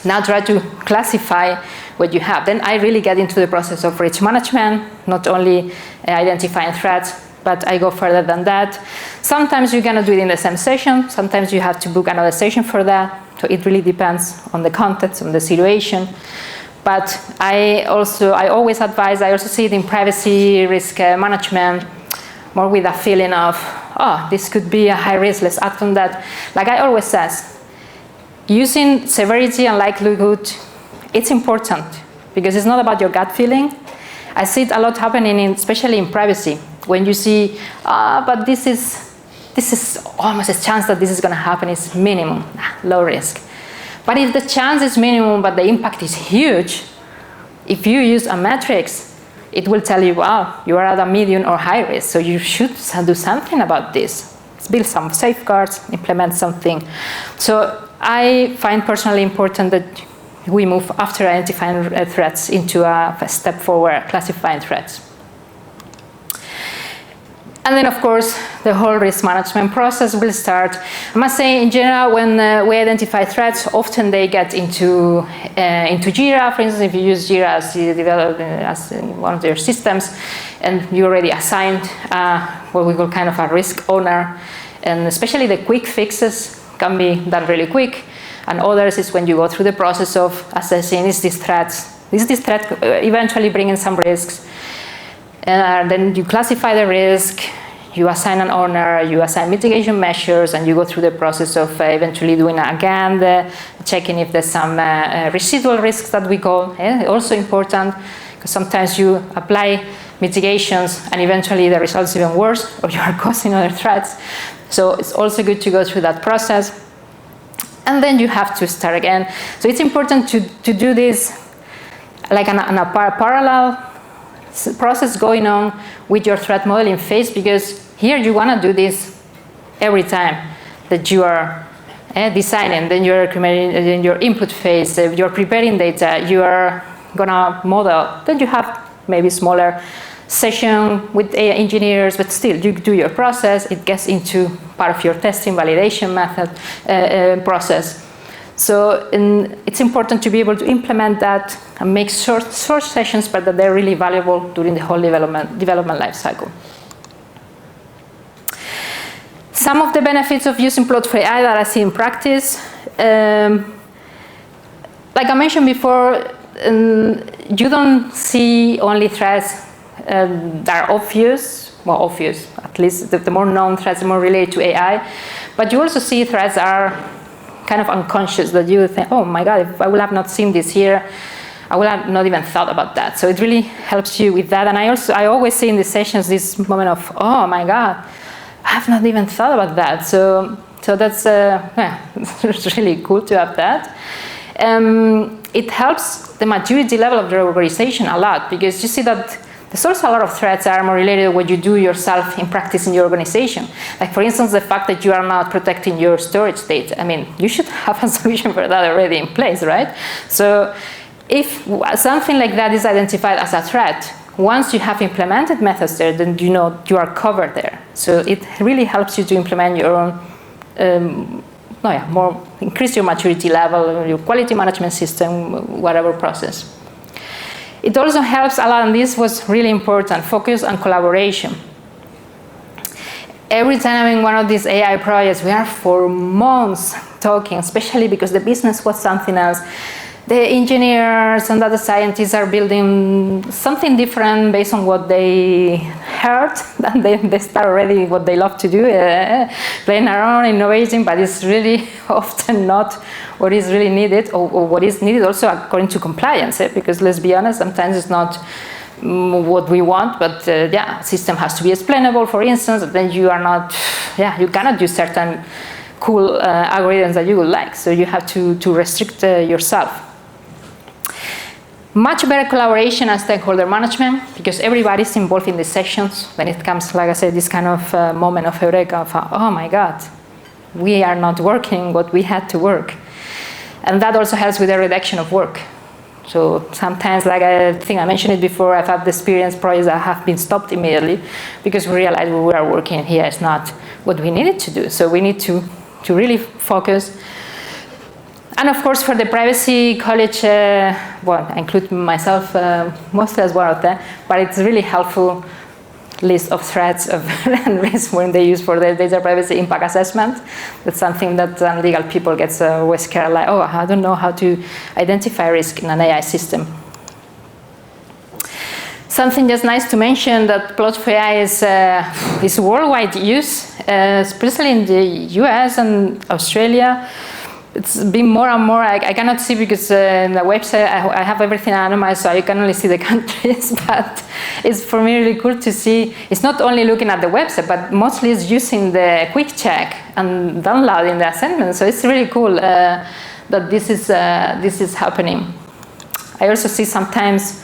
Now try to classify what you have. Then I really get into the process of risk management, not only identifying threats, but I go further than that. Sometimes you cannot do it in the same session. Sometimes you have to book another session for that. So it really depends on the context, on the situation. But I always advise, I also see it in privacy risk management, more with a feeling of, oh, this could be a high risk, let's act on that. Like I always say, using severity and likelihood, it's important because it's not about your gut feeling. I see it a lot happening, especially in privacy, when you see, but this is almost a chance that this is going to happen is minimum, low risk. But if the chance is minimum, but the impact is huge, if you use a matrix, it will tell you, wow, you are at a medium or high risk, so you should do something about this. Build some safeguards, implement something. So I find personally important that we move after identifying threats into a step forward, classifying threats. And then, of course, the whole risk management process will start. I must say, in general, when we identify threats, often they get into Jira. For instance, if you use Jira as one of your systems, and you already assigned what we call kind of a risk owner, and especially the quick fixes can be done really quick. And others is when you go through the process of assessing, is this threat eventually bringing some risks? And then you classify the risk, you assign an owner, you assign mitigation measures, and you go through the process of eventually doing again, checking if there's some residual risks that we call. Also important, because sometimes you apply mitigations and eventually the result's even worse, or you are causing other threats. So it's also good to go through that process. And then you have to start again. So it's important to do this like on a parallel process going on with your threat modeling phase, because here you want to do this every time that you are designing, then you're in your input phase, you're preparing data, you are gonna model, then you have maybe smaller session with AI engineers, but still you do your process, it gets into part of your testing validation method process. So it's important to be able to implement that and make short sessions, but that they're really valuable during the whole development life cycle. Some of the benefits of using PLOT4ai that I see in practice, like I mentioned before, you don't see only threats that are obvious, well, obvious, at least the more known threats, the more related to AI, but you also see threats that are kind of unconscious, that you think, oh my God, if I would have not seen this here, I would have not even thought about that. So it really helps you with that. And I always see in the sessions this moment of, oh my God, I have not even thought about that. So that's it's really cool to have that. It helps the maturity level of the organization a lot, because you see that there's also a lot of threats that are more related to what you do yourself in practice in your organization. Like, for instance, the fact that you are not protecting your storage data. I mean, you should have a solution for that already in place, right? So if something like that is identified as a threat, once you have implemented methods there, then you know you are covered there. So it really helps you to implement your own, increase your maturity level, your quality management system, whatever process. It also helps a lot, and this was really important, focus on collaboration. Every time I'm in one of these AI projects, we are for months talking, especially because the business was something else. The engineers and data scientists are building something different based on what they heard, and they start already what they love to do, playing around, innovating, but it's really often not what is really needed, or what is needed also according to compliance, because let's be honest, sometimes it's not what we want, but system has to be explainable, for instance, and then you are not, you cannot use certain cool algorithms that you would like, so you have to restrict yourself. Much better collaboration and stakeholder management, because everybody's involved in the sessions when it comes, like I said, this kind of moment of eureka of, oh my God, we are not working what we had to work. And that also helps with the reduction of work. So sometimes, like I think I mentioned it before, I've had the experience projects that have been stopped immediately because we realized we were working here is not what we needed to do. So we need to really focus. And of course, for the privacy college, well, I include myself mostly as one of them, but it's really helpful list of threats and risks when they use for their data privacy impact assessment. That's something that legal people get always scared, like, oh, I don't know how to identify risk in an AI system. Something that's nice to mention that PLOT4ai is worldwide use, especially in the US and Australia. It's been more and more, I cannot see because in the website I have everything anonymized, so you can only see the countries, but it's for me really cool to see. It's not only looking at the website, but mostly it's using the quick check and downloading the assignment. So it's really cool that this is happening. I also see sometimes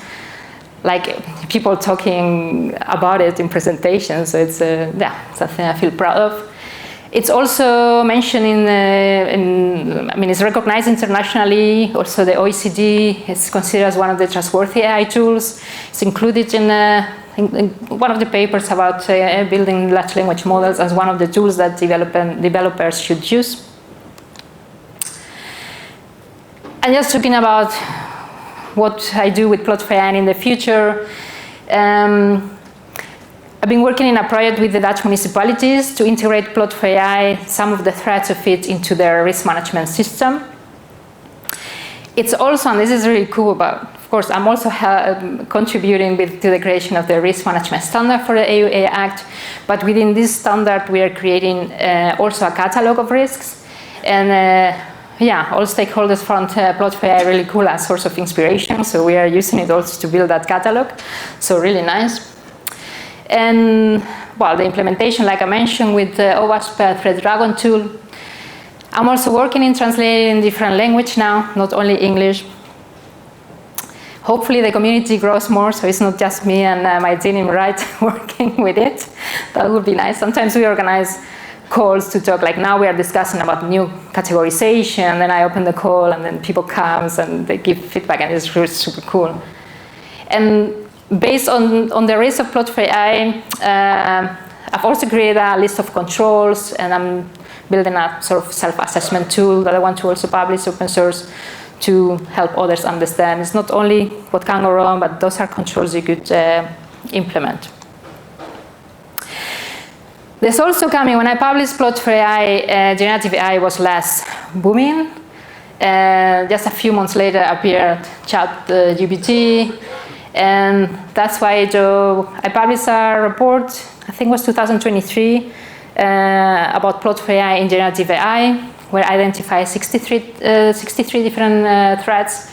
like people talking about it in presentations, so it's something I feel proud of. It's also mentioned it's recognized internationally. Also, the OECD is considered as one of the trustworthy AI tools. It's included in one of the papers about building large language models as one of the tools that developers should use. And just talking about what I do with PLOT4ai in the future. I've been working in a project with the Dutch municipalities to integrate PLOT4ai, some of the threats of it, into their risk management system. It's also, and this is really cool, but of course I'm also contributing to the creation of the risk management standard for the EU AI Act, but within this standard we are creating also a catalog of risks, and all stakeholders found PLOT4ai really cool as a source of inspiration, so we are using it also to build that catalog, so really nice. And well, the implementation, like I mentioned, with the OWASP Threat Dragon tool. I'm also working in translating different language now, not only English. Hopefully the community grows more, so it's not just me and my team right working with it. That would be nice. Sometimes we organize calls to talk, like now we are discussing about new categorization, then I open the call and then people come and they give feedback, and it's really super cool. And based on the race of PLOT4ai, I've also created a list of controls, and I'm building a sort of self-assessment tool that I want to also publish open source to help others understand. It's not only what can go wrong, but those are controls you could implement. There's also coming, when I published PLOT4ai, generative AI was less booming. Just a few months later appeared ChatGPT, and that's why I published a report, I think it was 2023, about PLOT4ai in generative AI, where I identified 63 different threats.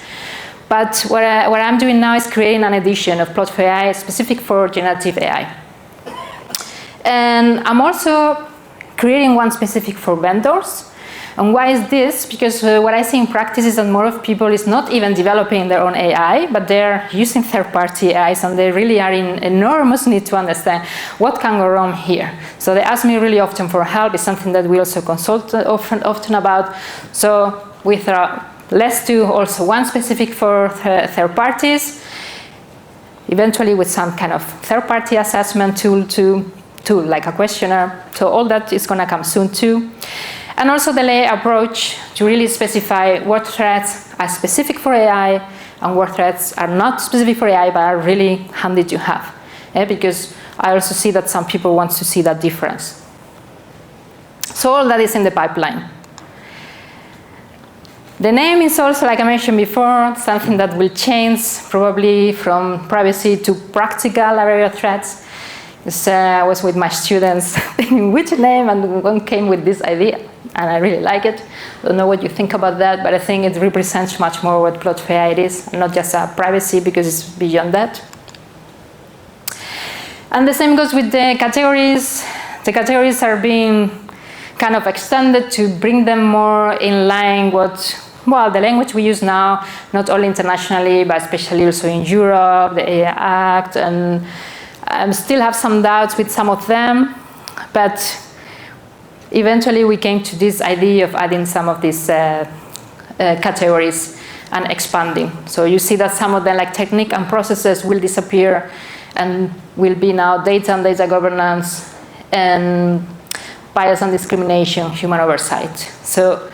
But what I'm doing now is creating an edition of PLOT4ai specific for generative AI. And I'm also creating one specific for vendors. And why is this? Because what I see in practice is that more of people is not even developing their own AI, but they're using third-party AIs, and they really are in enormous need to understand what can go wrong here. So they ask me really often for help. It's something that we also consult often about. So we throw let's do also one specific for third parties, eventually with some kind of third-party assessment tool like a questionnaire. So all that is going to come soon too. And also the layer approach to really specify what threats are specific for AI and what threats are not specific for AI but are really handy to have. Because I also see that some people want to see that difference. So all that is in the pipeline. The name is also, like I mentioned before, something that will change probably from privacy to practical area threats. I was with my students thinking which name, and one came with this idea, and I really like it. Don't know what you think about that, but I think it represents much more what PLOT4ai is, not just a privacy, because it's beyond that. And the same goes with the categories. The categories are being kind of extended to bring them more in line with, well, the language we use now, not only internationally, but especially also in Europe, the AI Act, and I still have some doubts with some of them, but eventually we came to this idea of adding some of these categories and expanding. So you see that some of them, like technique and processes, will disappear and will be now data and data governance and bias and discrimination, human oversight. So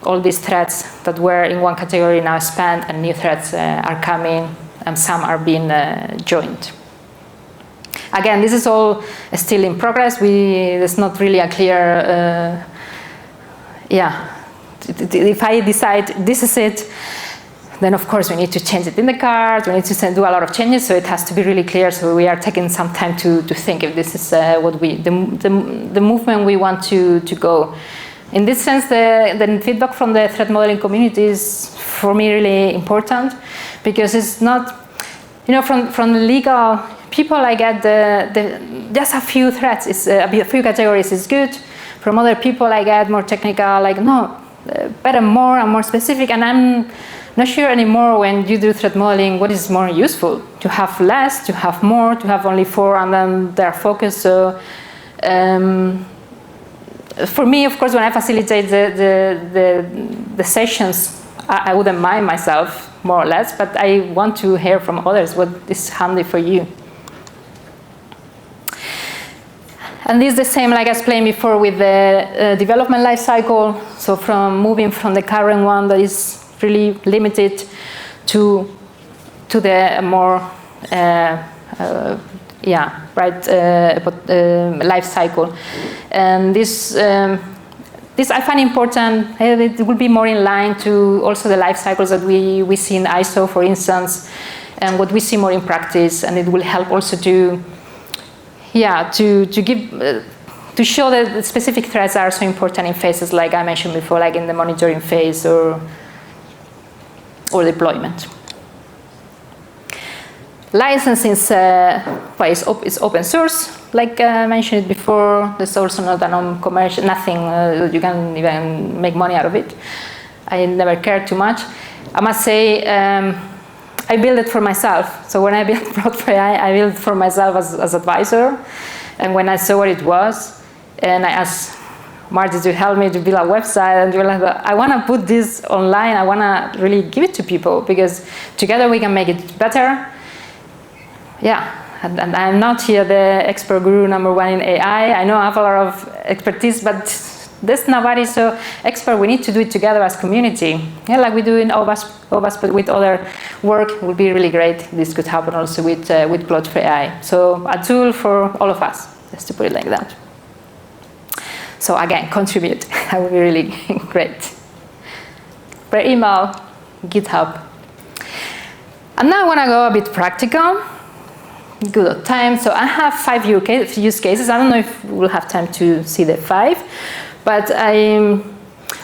all these threats that were in one category now expand, and new threats are coming, and some are being joined. Again, this is all still in progress. There's not really a clear, if I decide this is it, then of course we need to change it in the card, we need to do a lot of changes, so it has to be really clear. So we are taking some time to think if this is what the movement we want to go. In this sense, the feedback from the threat modeling community is, for me, really important, because it's not, from the legal people, I get just a few threats, a few categories is good. From other people, I get more technical, like, no, better more and more specific. And I'm not sure anymore, when you do threat modeling, what is more useful, to have less, to have more, to have only 4, and then they're focused. So for me, of course, when I facilitate the sessions, I wouldn't mind myself, more or less, but I want to hear from others what is handy for you. And this is the same, like I explained before, with the development life cycle. So moving from the current one that is really limited to the more life cycle. And this I find important. It will be more in line to also the life cycles that we see in ISO, for instance, and what we see more in practice. And it will help also to show that the specific threats are so important in phases like I mentioned before, like in the monitoring phase or deployment. licensing is open source, like I mentioned before. There's also not a non-commercial, nothing you can even make money out of it. I never cared too much. I must say, I built it for myself. So when I built PLOT4ai, I built it for myself as advisor. And when I saw what it was, and I asked Marty to help me to build a website, and realized that I want to put this online. I want to really give it to people because together we can make it better. Yeah, and I'm not here the expert guru #1 in AI. I know I have a lot of expertise, but there's nobody so expert. We need to do it together as community. Yeah, like we do in OWASP, but with other work. It would be really great. This could happen also with PLOT4ai. So a tool for all of us, just to put it like that. So again, contribute. That would be really great. Per email, GitHub. And now I want to go a bit practical. Good old time. So I have 5 use cases. I don't know if we'll have time to see the 5, but I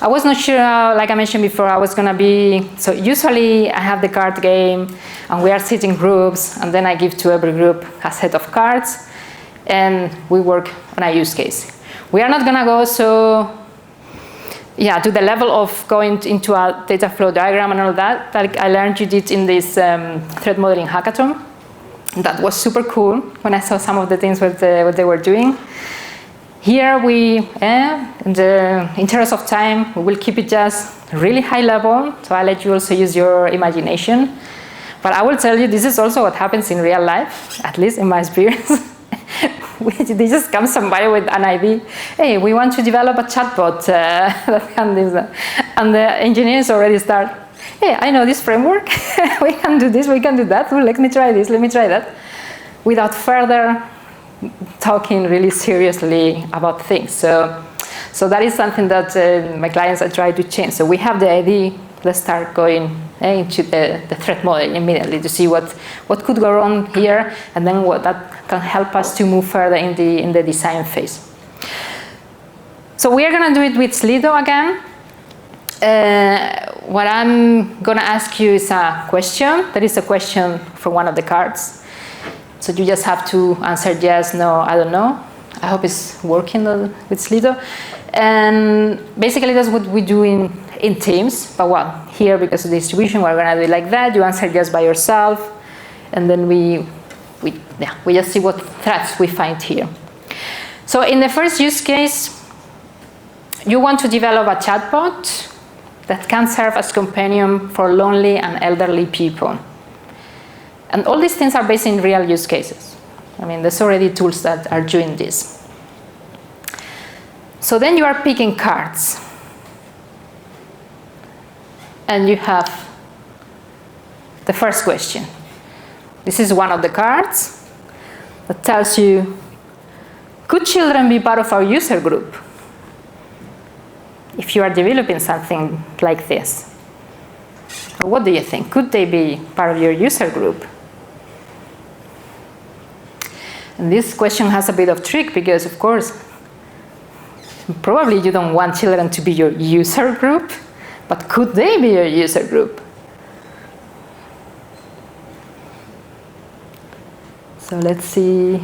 was not sure how, like I mentioned before, I was going to be. So usually I have the card game, and we are sitting groups, and then I give to every group a set of cards, and we work on a use case. We are not going to go to the level of going into a data flow diagram and all that. Like I learned you did in this threat modeling hackathon. That was super cool when I saw some of the things what they were doing. Here in the interest of time, we will keep it just really high level. So I'll let you also use your imagination. But I will tell you, this is also what happens in real life, at least in my experience. They just come somebody with an idea. Hey, we want to develop a chatbot that can do that. And the engineers already start, hey, I know this framework. We can do this, we can do that. Well, let me try this, let me try that. Without further talking really seriously about things. So that is something that my clients are trying to change. So we have the idea, let's start going into the threat model immediately to see what could go wrong here, and then what that can help us to move further in the design phase. So we are going to do it with Slido again. What I'm going to ask you is a question. There is a question for one of the cards. So you just have to answer yes, no, I don't know. I hope it's working with Slido. And basically that's what we do in Teams. But well, here because of the distribution, we're going to do it like that. You answer yes by yourself. And then we just see what threats we find here. So in the first use case, you want to develop a chatbot that can serve as companion for lonely and elderly people. And all these things are based in real use cases. I mean, there's already tools that are doing this. So then you are picking cards. And you have the first question. This is one of the cards that tells you, could children be part of our user group? If you are developing something like this. What do you think? Could they be part of your user group? And this question has a bit of trick because, of course, probably you don't want children to be your user group, but could they be your user group? So let's see.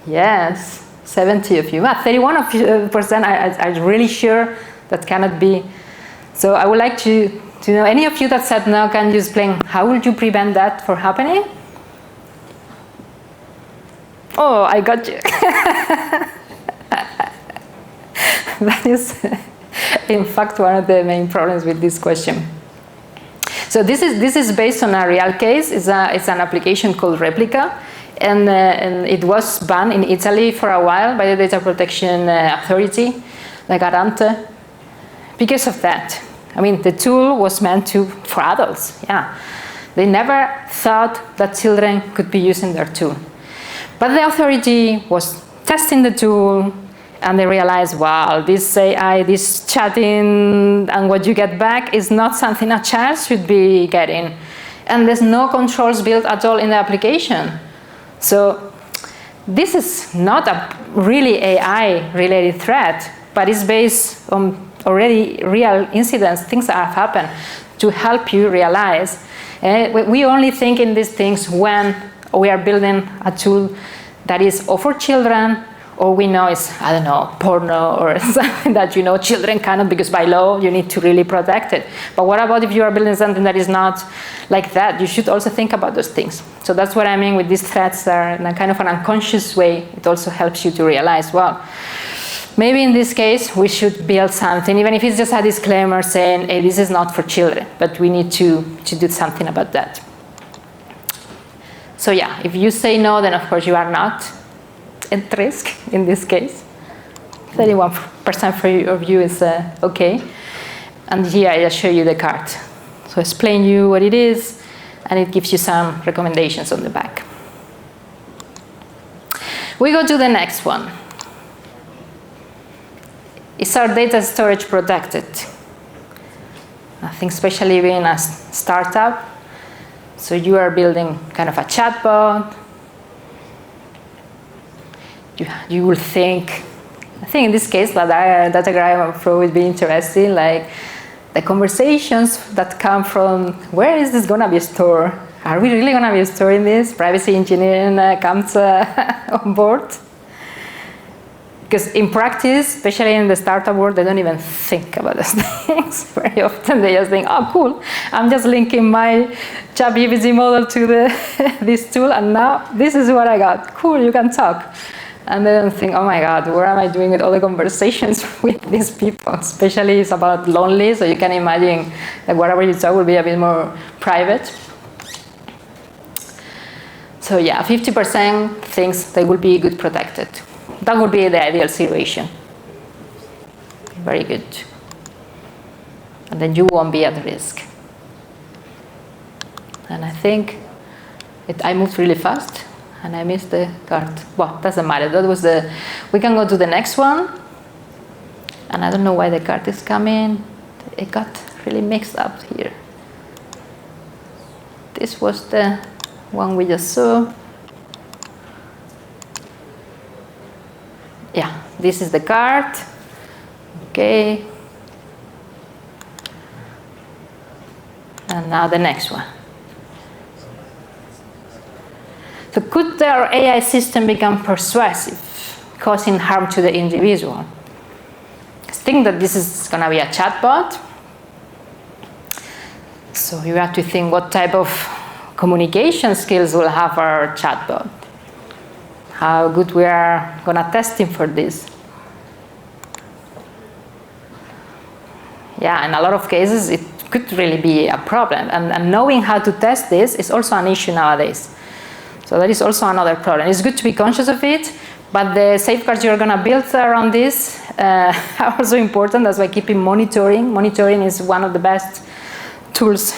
Yes, 70 of you. 31% are really sure that cannot be. So I would like to know, any of you that said no, can you explain how would you prevent that from happening? Oh, I got you. That is, in fact, one of the main problems with this question. So this is based on a real case. It's an application called Replica, and it was banned in Italy for a while by the data protection authority, like Garante, because of that. I mean, the tool was meant for adults. Yeah, they never thought that children could be using their tool. But the authority was testing the tool, and they realized, wow, this AI, this chatting, and what you get back is not something a child should be getting. And there's no controls built at all in the application. So this is not a really AI-related threat, but it's based on already real incidents, things that have happened, to help you realize. We only think in these things when or we are building a tool that is or for children, or we know it's, I don't know, porno or something that, you know, children cannot, because by law you need to really protect it. But what about if you are building something that is not like that? You should also think about those things. So that's what I mean with these threats are in a kind of an unconscious way. It also helps you to realize, well, maybe in this case we should build something, even if it's just a disclaimer saying, hey, this is not for children, but we need to do something about that. So yeah, if you say no, then of course you are not at risk in this case. 31% of you is okay. And here I just show you the card. So explain you what it is, and it gives you some recommendations on the back. We go to the next one. Is our data storage protected? I think especially being a startup, so you are building kind of a chatbot. You will think, I think in this case, that diagram approach would be interesting, like the conversations that come from, where is this gonna be stored? Are we really gonna be storing this? Privacy engineering comes on board. Because in practice, especially in the startup world, they don't even think about those things. Very often they just think, oh, cool, I'm just linking my ChatGPT model to this tool, and now this is what I got. Cool, you can talk. And they don't think, oh my God, what am I doing with all the conversations with these people? Especially it's about lonely, so you can imagine that whatever you talk will be a bit more private. So yeah, 50% thinks they will be good protected. That would be the ideal situation. Very good. And then you won't be at risk. And I think I moved really fast. And I missed the card. Well, doesn't matter. That was we can go to the next one. And I don't know why the card is coming. It got really mixed up here. This was the one we just saw. Yeah, this is the card. Okay. And now the next one. So could our AI system become persuasive, causing harm to the individual? I think that this is going to be a chatbot. So you have to think what type of communication skills will have our chatbot. How good we are going to test him for this. Yeah, in a lot of cases, it could really be a problem. And knowing how to test this is also an issue nowadays. So that is also another problem. It's good to be conscious of it, but the safeguards you're going to build around this are also important. That's why keeping monitoring. Monitoring is one of the best tools.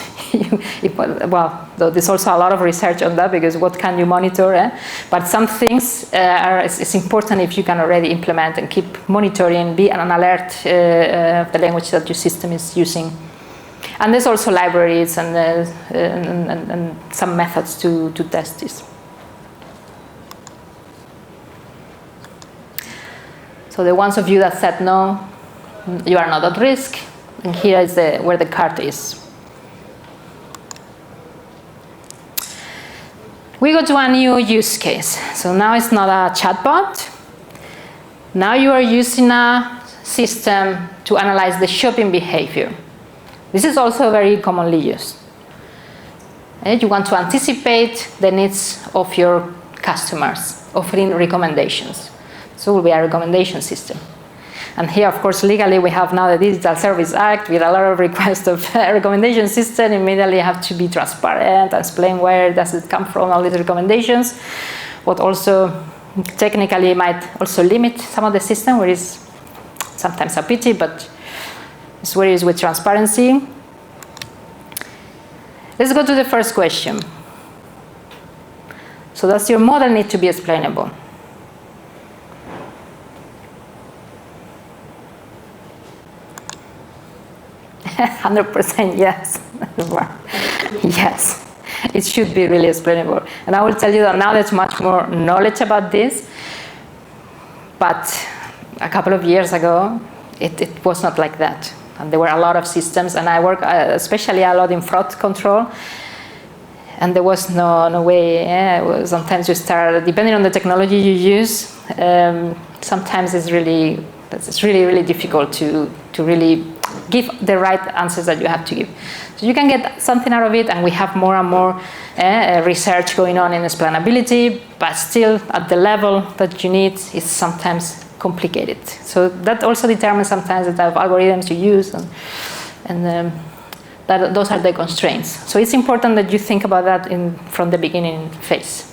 Well, though there's also a lot of research on that, because what can you monitor? But some things it's important if you can already implement and keep monitoring, be an alert of the language that your system is using. And there's also libraries and some methods to test this. So the ones of you that said no, you are not at risk. And here is where the card is. We go to a new use case. So now it's not a chatbot. Now you are using a system to analyze the shopping behavior. This is also very commonly used. You want to anticipate the needs of your customers, offering recommendations. So it will be a recommendation system. And here, of course, legally, we have now the Digital Service Act with a lot of requests of a recommendation system. Immediately have to be transparent, explain where does it come from, all these recommendations. What also technically might also limit some of the system, where it's sometimes a pity, but it's where it is with transparency. Let's go to the first question. So does your model need to be explainable? 100% yes. Yes, it should be really explainable. And I will tell you that now there's much more knowledge about this, but a couple of years ago, it was not like that. And there were a lot of systems, and I work especially a lot in fraud control. And there was no way. Sometimes you start, depending on the technology you use, sometimes it's really difficult to really give the right answers that you have to give. So you can get something out of it, and we have more and more research going on in explainability, but still at the level that you need is sometimes complicated. So that also determines sometimes the type of algorithms you use, and those are the constraints. So it's important that you think about that from the beginning phase.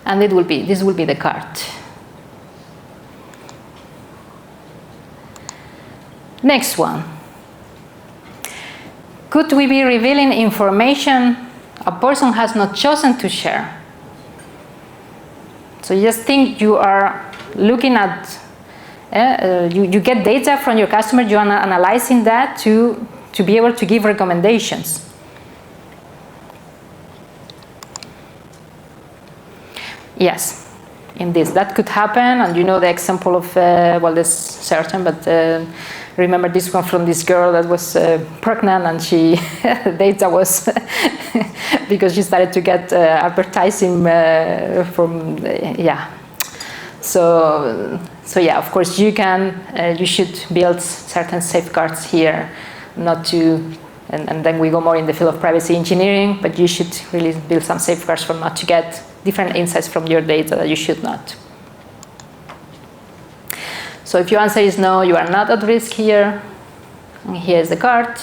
And this will be the card. Next one. Could we be revealing information a person has not chosen to share? So you just think you are looking at, you get data from your customer, you are analyzing that to be able to give recommendations. Yes, in this. That could happen, and you know the example of, well, there's certain, but remember this one from this girl that was pregnant, and she, data was, because she started to get advertising from, yeah. So yeah, of course you should build certain safeguards here, not to, and then we go more in the field of privacy engineering, but you should really build some safeguards for not to get different insights from your data that you should not. So if your answer is no, you are not at risk here. And here is the card.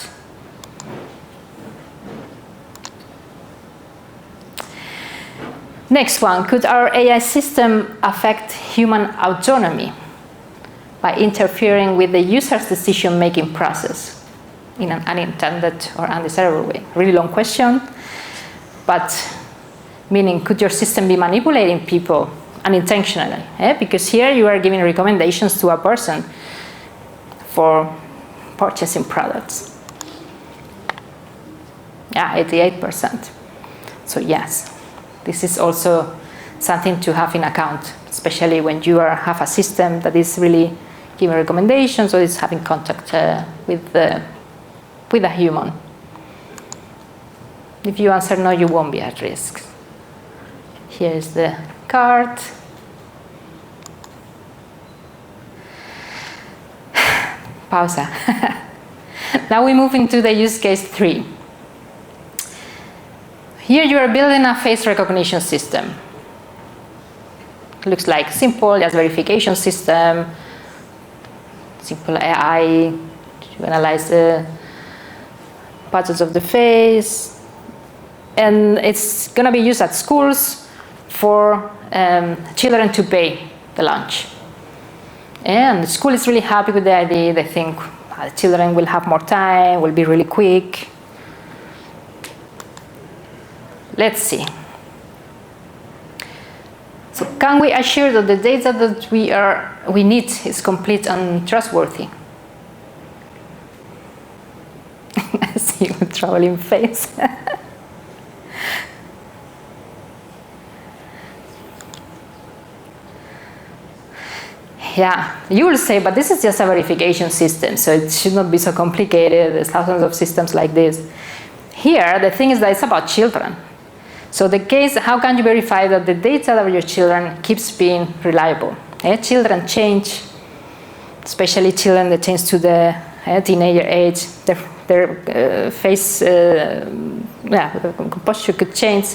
Next one, could our AI system affect human autonomy by interfering with the user's decision-making process in an unintended or undesirable way? Really long question, but meaning, could your system be manipulating people unintentionally? Because here you are giving recommendations to a person for purchasing products. Yeah, 88%. So yes, this is also something to have in account, especially when you have a system that is really giving recommendations or is having contact with a human. If you answer no, you won't be at risk. Here is the card. Pausa. Now we move into the use case 3. Here you are building a face recognition system. Looks like simple, just verification system, simple AI to analyze the parts of the face. And it's going to be used at schools for children to pay the lunch. And the school is really happy with the idea. They think the children will have more time, will be really quick. Let's see. So can we assure that the data that we need is complete and trustworthy? I see you traveling face. Yeah, you will say, but this is just a verification system, so it should not be so complicated. There's thousands of systems like this. Here, the thing is that it's about children. So the case, how can you verify that the data of your children keeps being reliable? Children change, especially children that change to the teenager age. Their face, posture could change.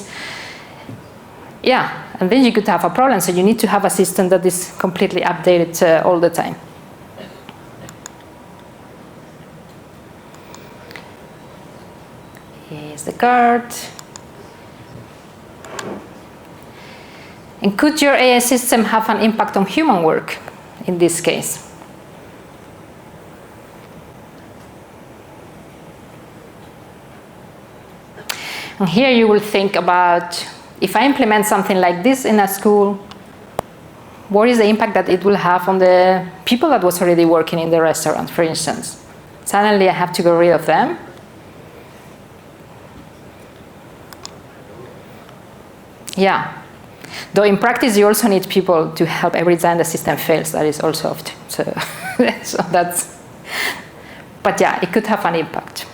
Yeah, and then you could have a problem. So you need to have a system that is completely updated all the time. Here's the card. And could your AI system have an impact on human work in this case? And here you will think about, if I implement something like this in a school, what is the impact that it will have on the people that was already working in the restaurant, for instance? Suddenly I have to get rid of them. Yeah. Though in practice, you also need people to help every time the system fails. That is also often. So that's. But yeah, it could have an impact.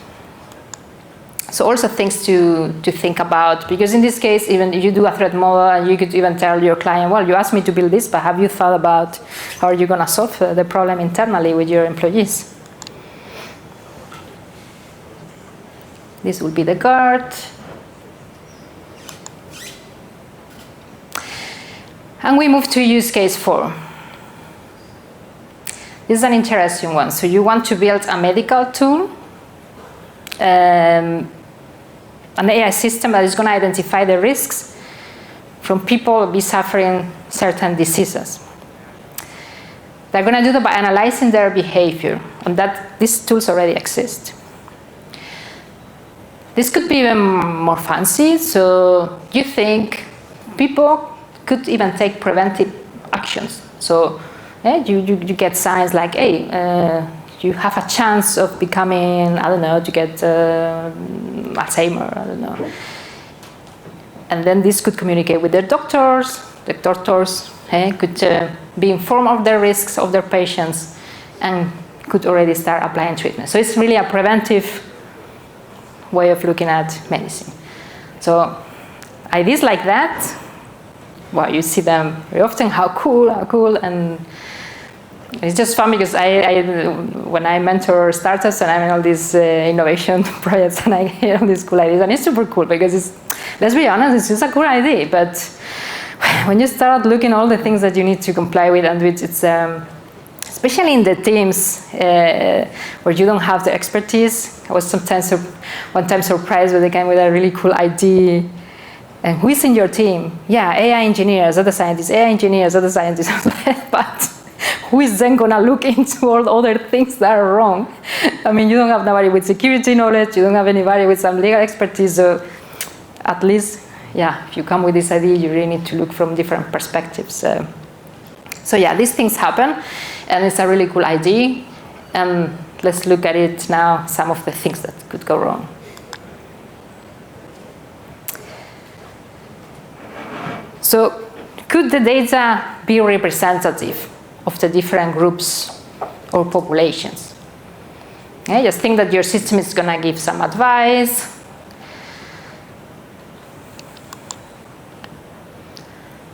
So also things to think about, because in this case, even if you do a threat model, and you could even tell your client, well, you asked me to build this, but have you thought about how are you going to solve the problem internally with your employees? This will be the guard. And we move to use case 4. This is an interesting one. So you want to build a medical tool, an AI system that is going to identify the risks from people be suffering certain diseases. They're going to do that by analyzing their behavior, and that these tools already exist. This could be even more fancy. So you think people could even take preventive actions. So you get signs like, hey, you have a chance of becoming, I don't know, to get Alzheimer, I don't know. And then this could communicate with their doctors. The doctors could be informed of the risks of their patients and could already start applying treatment. So it's really a preventive way of looking at medicine. So ideas like that, well, you see them very often, how cool, and it's just fun because when I mentor startups and I'm in all these innovation projects and I hear all these cool ideas, and it's super cool because it's, let's be honest, it's just a cool idea, but when you start looking at all the things that you need to comply with, and which it's, especially in the teams where you don't have the expertise, I was sometimes one time surprised when they came with a really cool idea. And who is in your team? Yeah, AI engineers, data scientists, AI engineers, data scientists. But who is then going to look into all other things that are wrong? I mean, you don't have nobody with security knowledge. You don't have anybody with some legal expertise. So at least, yeah, if you come with this idea, you really need to look from different perspectives. So yeah, these things happen. And it's a really cool idea. And let's look at it now, some of the things that could go wrong. So could the data be representative of the different groups or populations? Okay, just think that your system is going to give some advice.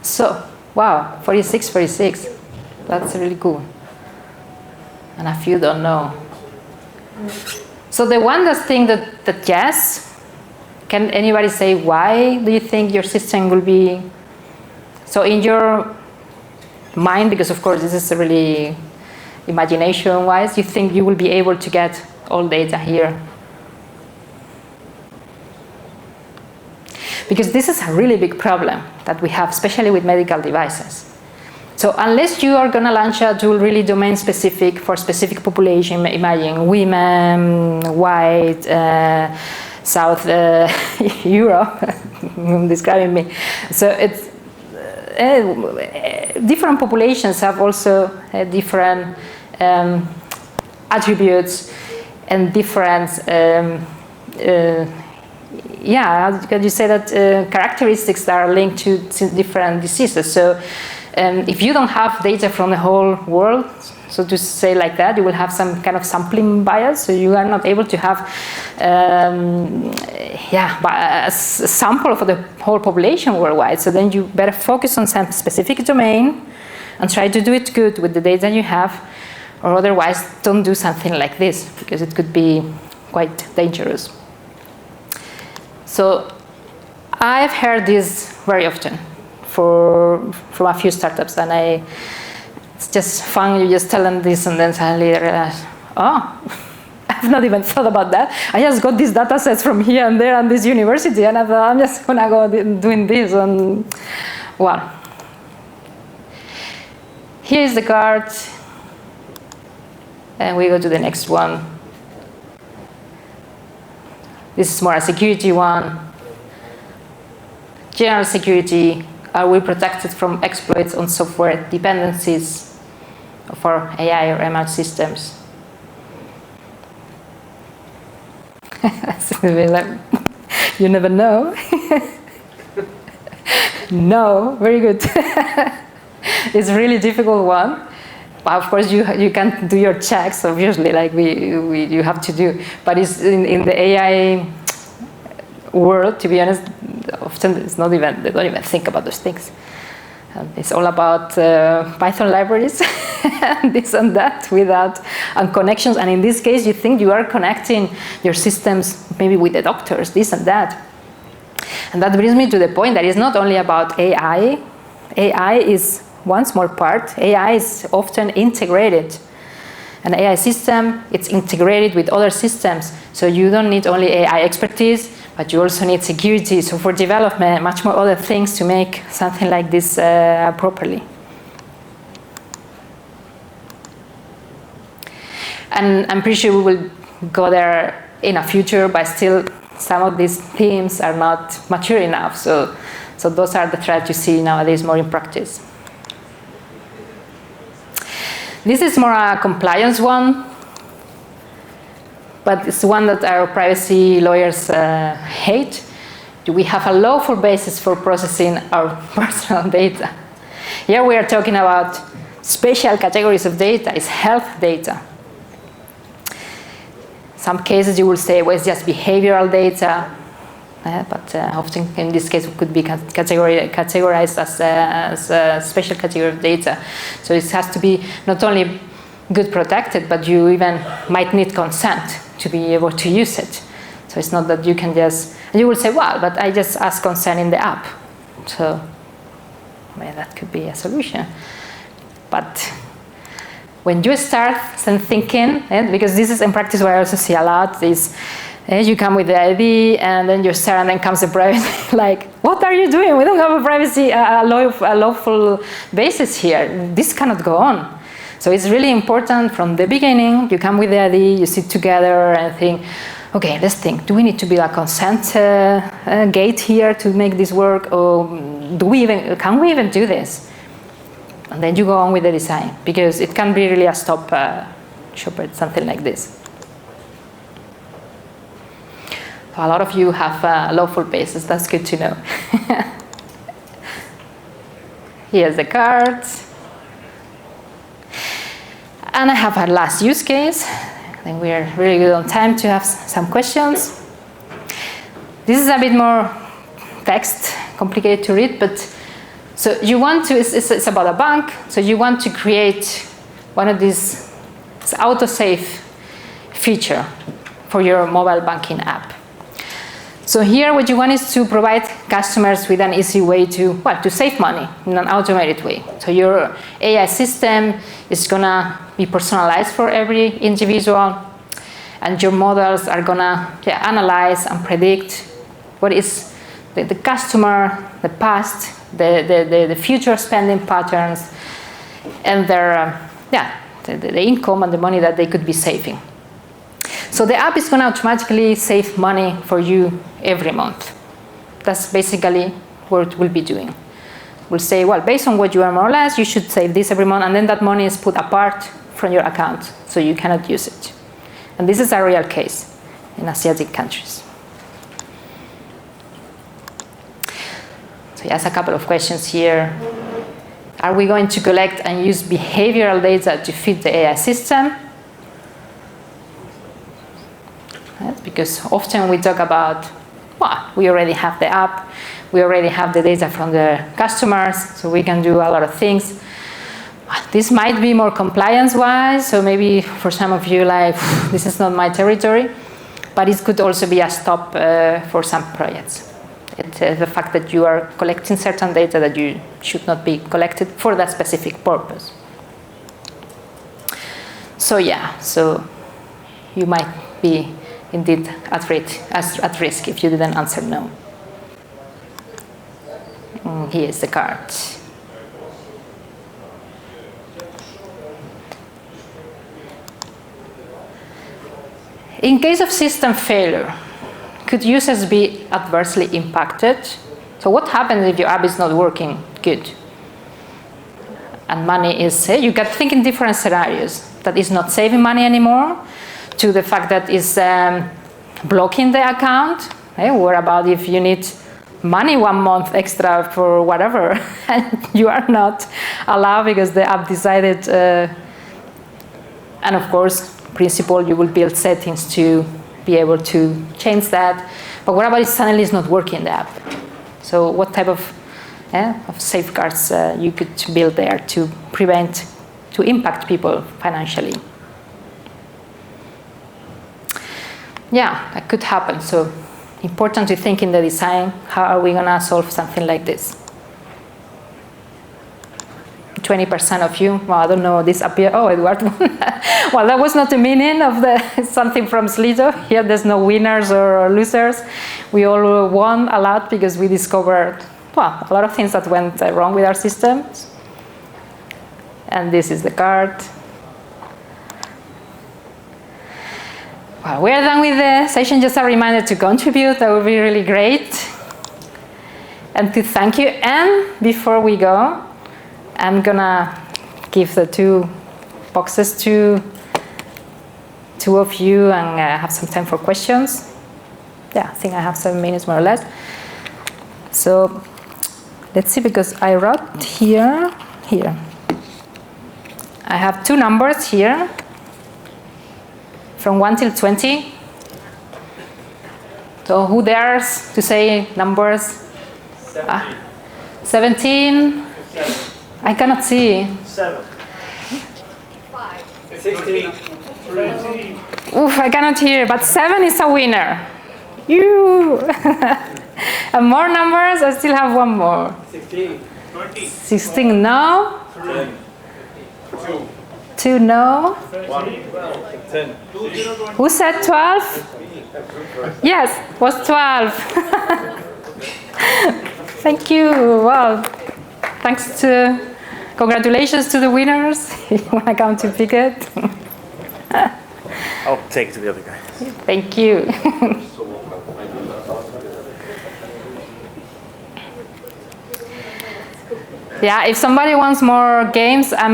So, wow, 46. That's really cool. And a few don't know. So the one that think that yes, can anybody say why do you think your system will be? So in your mind, because of course this is really imagination-wise, you think you will be able to get all data here. Because this is a really big problem that we have, especially with medical devices. So unless you are going to launch a tool really domain-specific for specific population, imagine women, white, South Europe, describing me. So it's different populations have also different attributes and different, how could you say that, characteristics that are linked to different diseases. So if you don't have data from the whole world, so to say like that, you will have some kind of sampling bias, so you are not able to have a sample for the whole population worldwide. So then you better focus on some specific domain and try to do it good with the data you have, or otherwise don't do something like this, because it could be quite dangerous. So I've heard this very often from a few startups, and it's just fun. You just tell them this, and then suddenly they realize, oh, I've not even thought about that. I just got these data sets from here and there and this university, and I thought I'm just gonna go doing this. And well, here is the card, and we go to the next one. This is more a security one. General security. Are we protected from exploits on software dependencies of our AI or ML systems? You never know. No, very good. It's a really difficult one. Well, of course, you can't do your checks, obviously, like you have to do. But it's in the AI world, to be honest, often it's not even, they don't even think about those things. It's all about Python libraries, this and that, without connections. And in this case, you think you are connecting your systems maybe with the doctors, this and that. And that brings me to the point that it's not only about AI. AI is one small part. AI is often integrated. An AI system, it's integrated with other systems. So you don't need only AI expertise, but you also need security. So for development, much more other things to make something like this properly. And I'm pretty sure we will go there in a future, but still some of these themes are not mature enough. So those are the threats you see nowadays more in practice. This is more a compliance one, but it's one that our privacy lawyers hate. Do we have a lawful basis for processing our personal data? Here we are talking about special categories of data. It's health data. Some cases you will say, well, it's just behavioral data, but often in this case it could be categorized as a special category of data. So it has to be not only good protected, but you even might need consent to be able to use it. So it's not that you can just, and you will say, well, but I just ask consent in the app. So well, that could be a solution. But when you start thinking, because this is in practice what I also see a lot, is you come with the ID and then you start and then comes the privacy, like, what are you doing? We don't have a privacy, a lawful basis here. This cannot go on. So it's really important from the beginning, you come with the ID, you sit together and think, okay, let's think, do we need to build a consent gate here to make this work? Or can we even do this? And then you go on with the design, because it can be really a stop-shopper, something like this. So a lot of you have a lawful basis, that's good to know. Here's the card. And I have a last use case. I think we are really good on time to have some questions. This is a bit more text, complicated to read, but so you want to, it's about a bank, so you want to create one of these autosave feature for your mobile banking app. So here what you want is to provide customers with an easy way to, well, to save money in an automated way. So your AI system is gonna be personalized for every individual, and your models are gonna analyze and predict what is the customer, the past, the future spending patterns, and their the income and the money that they could be saving. So the app is going to automatically save money for you every month. That's basically what it will be doing. We'll say, well, based on what you earn more or less, you should save this every month, and then that money is put apart from your account, so you cannot use it. And this is a real case in Asiatic countries. So yes, a couple of questions here. Are we going to collect and use behavioral data to feed the AI system? Because often we talk about, well, we already have the app, we already have the data from the customers, so we can do a lot of things. This might be more compliance-wise, so maybe for some of you, like, this is not my territory, but it could also be a stop for some projects. It's the fact that you are collecting certain data that you should not be collected for that specific purpose. So yeah, so you might be indeed at risk if you didn't answer no. Here's the card. In case of system failure, could users be adversely impacted? So what happens if your app is not working good? And money is, you can think in different scenarios. That is not saving money anymore, to the fact that it's blocking the account. What about if you need money 1 month extra for whatever, and you are not allowed because the app decided And of course, principle, you will build settings to be able to change that. But what about if suddenly it's not working, the app? So what type of safeguards you could build there to prevent, to impact people financially? Yeah, that could happen. So important to think in the design, how are we going to solve something like this? 20% of you, well, I don't know, this appear, oh, Eduard won. Well, that was not the meaning of the something from Slido. Here there's no winners or losers. We all won a lot because we discovered, well, a lot of things that went wrong with our systems. And this is the card. Well, we're done with the session. Just a reminder to contribute. That would be really great. And to thank you. And before we go, I'm going to give the 2 boxes to 2 of you and have some time for questions. Yeah, I think I have 7 minutes more or less. So let's see, because I wrote here. I have 2 numbers here, from 1 till 20. So who dares to say numbers? 17. 17. 7. I cannot see. 7. 5. 16. 13. Oof, I cannot hear, but 7 is a winner. You. And more numbers, I still have 1 more. 16. 20. 16, no. 3. 2. 2, no. 1. 10. Who said 12? Yes, was 12. Thank you. Wow. Thanks to, congratulations to the winners. You want to come to pick it? I'll take it to the other guy. Thank you. Yeah, if somebody wants more games, I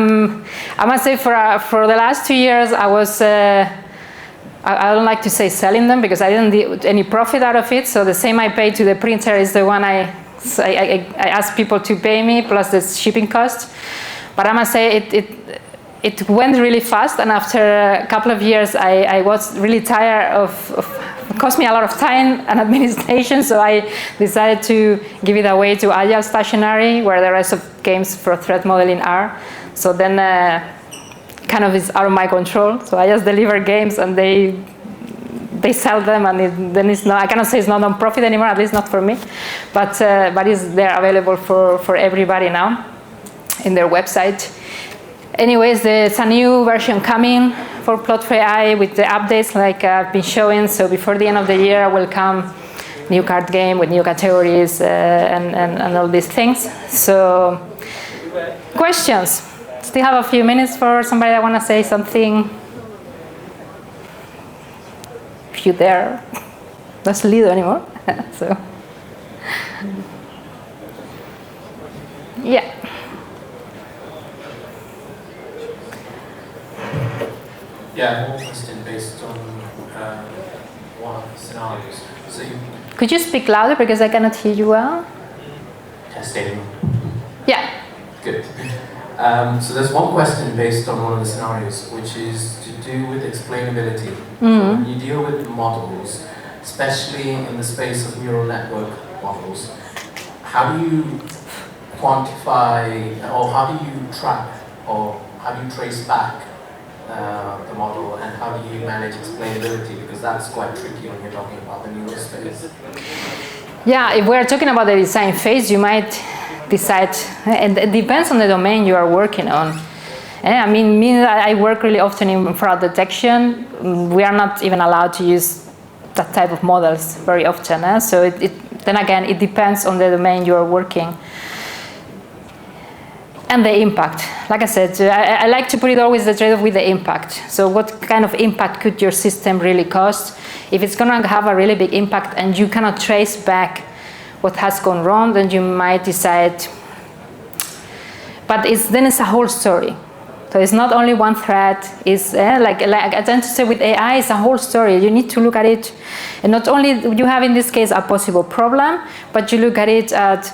must say for the last 2 years, I was, I don't like to say selling them because I didn't get any profit out of it. So the same I pay to the printer is the one I ask people to pay me plus the shipping cost. But I must say it went really fast, and after a couple of years, I was really tired of it cost me a lot of time and administration, so I decided to give it away to Agile Stationery, where the rest of games for threat modeling are. So then kind of is out of my control. So I just deliver games and they sell them, and then it's not, I cannot say it's not non-profit anymore, at least not for me, but they're available for everybody now in their website. Anyways, there's a new version coming for PLOT4ai with the updates like I've been showing. So before the end of the year will come new card game with new categories and all these things. So questions? Still have a few minutes for somebody that want to say something. If you're there, not Lido anymore. So yeah. Yeah, I have one question based on one of the scenarios. So Could you speak louder because I cannot hear you well? testing. Yeah. Good. So there's one question based on one of the scenarios, which is to do with explainability. So when you deal with models, especially in the space of neural network models, how do you quantify, or how do you track, or how do you trace back the model, and how do you manage explainability? Because that's quite tricky when you're talking about the neural space. Yeah, if we're talking about the design phase, you might decide, and it depends on the domain you are working on. I mean, I work really often in fraud detection. We are not even allowed to use that type of models very often. So then again, it depends on the domain you are working. And the impact. Like I said, I like to put it always the trade-off with the impact. So what kind of impact could your system really cost? If it's going to have a really big impact and you cannot trace back what has gone wrong, then you might decide. But then it's a whole story. So it's not only one threat. It's like I tend to say with AI, it's a whole story. You need to look at it, and not only you have in this case a possible problem, but you look at it at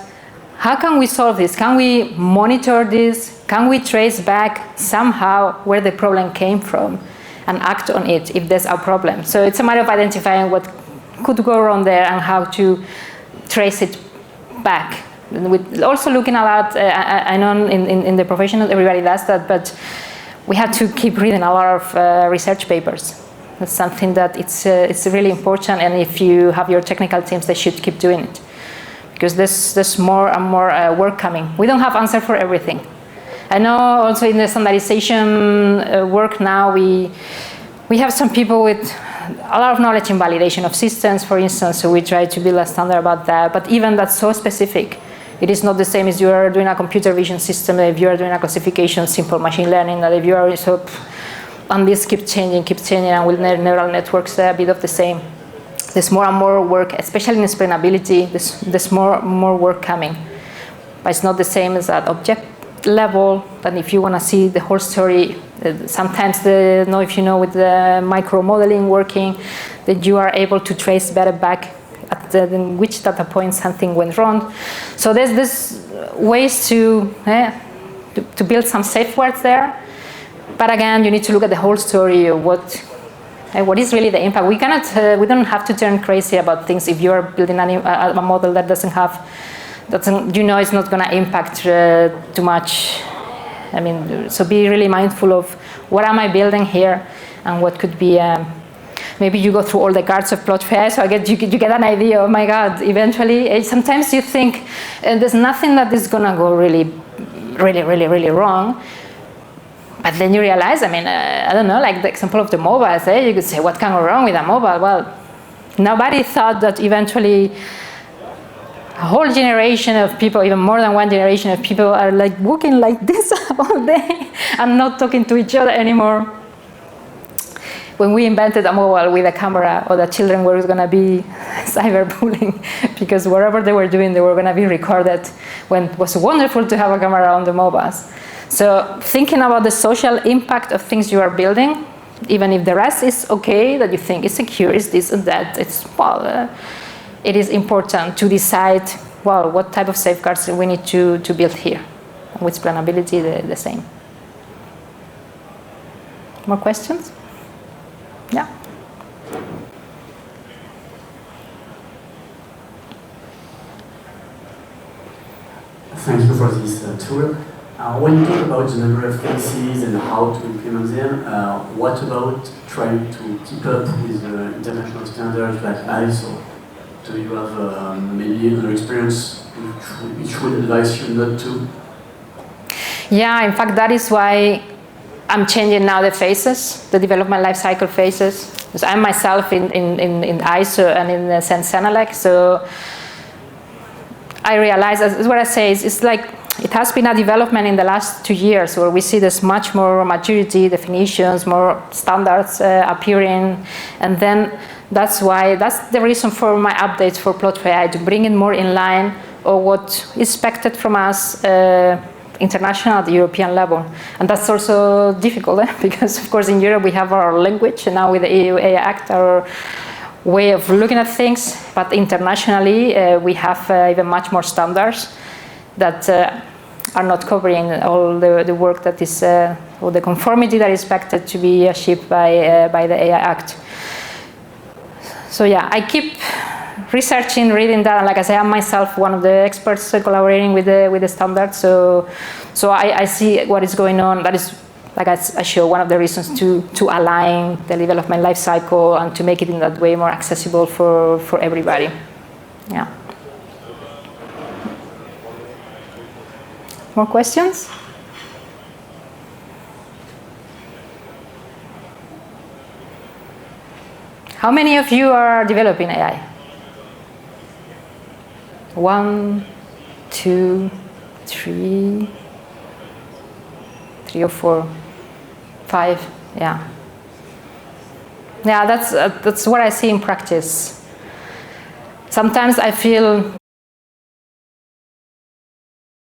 how can we solve this? Can we monitor this? can we trace back somehow where the problem came from and act on it if there's a problem? So it's a matter of identifying what could go wrong there and how to trace it back. With also looking a lot, I know in the profession not everybody does that, but we have to keep reading a lot of research papers. That's something that it's really important, and if you have your technical teams, they should keep doing it. Because there's more and more work coming. We don't have answer for everything. I know also in the standardization work now, we have some people with a lot of knowledge in validation of systems, for instance, so we try to build a standard about that, but even that's so specific. It is not the same as you are doing a computer vision system, if you are doing a classification, simple machine learning, that if you are, so, and this keeps changing, and with neural networks, a bit of the same. There's more and more work, especially in explainability, there's more work coming. But it's not the same as at object level, than if you want to see the whole story. Sometimes, if you know with the micro modeling working, that you are able to trace better back at which data point something went wrong. So there's ways to build some safeguards there. But again, you need to look at the whole story of what is really the impact. We cannot, we don't have to turn crazy about things if you are building a model that doesn't, you know, it's not going to impact too much. I mean, so be really mindful of what am I building here, and what could be. Maybe you go through all the cards of PLOT4ai, so you get an idea. Oh my God! Eventually, sometimes you think there's nothing that is going to go really wrong. But then you realize, I mean, I don't know, like the example of the mobiles, you could say, what can go wrong with a mobile? Well, nobody thought that eventually a whole generation of people, even more than one generation of people, are like walking like this all day and not talking to each other anymore. When we invented a mobile with a camera, or the children were going to be cyberbullying, because whatever they were doing, they were going to be recorded, when it was wonderful to have a camera on the mobiles. So thinking about the social impact of things you are building, even if the rest is okay, that you think is secure, is this and that, it is important to decide, well, what type of safeguards we need to build here. And with explainability, the same. More questions? Yeah. Thank you for this tour. When you talk about the number of cases and how to implement them, what about trying to keep up with the international standards like ISO? Do you have maybe another experience which would advise you not to? Yeah, in fact, that is why I'm changing now the phases, the development lifecycle phases. Because I'm myself in ISO and in Sensenelec, so I realize, as what I say, it's like it has been a development in the last 2 years where we see there's much more maturity, definitions, more standards appearing, and then that's the reason for my updates for PLOT4ai, to bring it more in line or what is expected from us international at the European level. And that's also difficult because of course in Europe we have our language, and now with the EU AI Act, our way of looking at things, but internationally we have even much more standards that are not covering all the work that is, or the conformity that is expected to be achieved by the AI Act. So yeah, I keep researching, reading that, and like I say, I'm myself one of the experts collaborating with the standards, so I see what is going on. That is, like I show, one of the reasons to align the development life cycle and to make it in that way more accessible for everybody. Yeah. More questions? How many of you are developing AI? 1, 2, 3, 3 or 4, 5, yeah. Yeah, that's what I see in practice. Sometimes I feel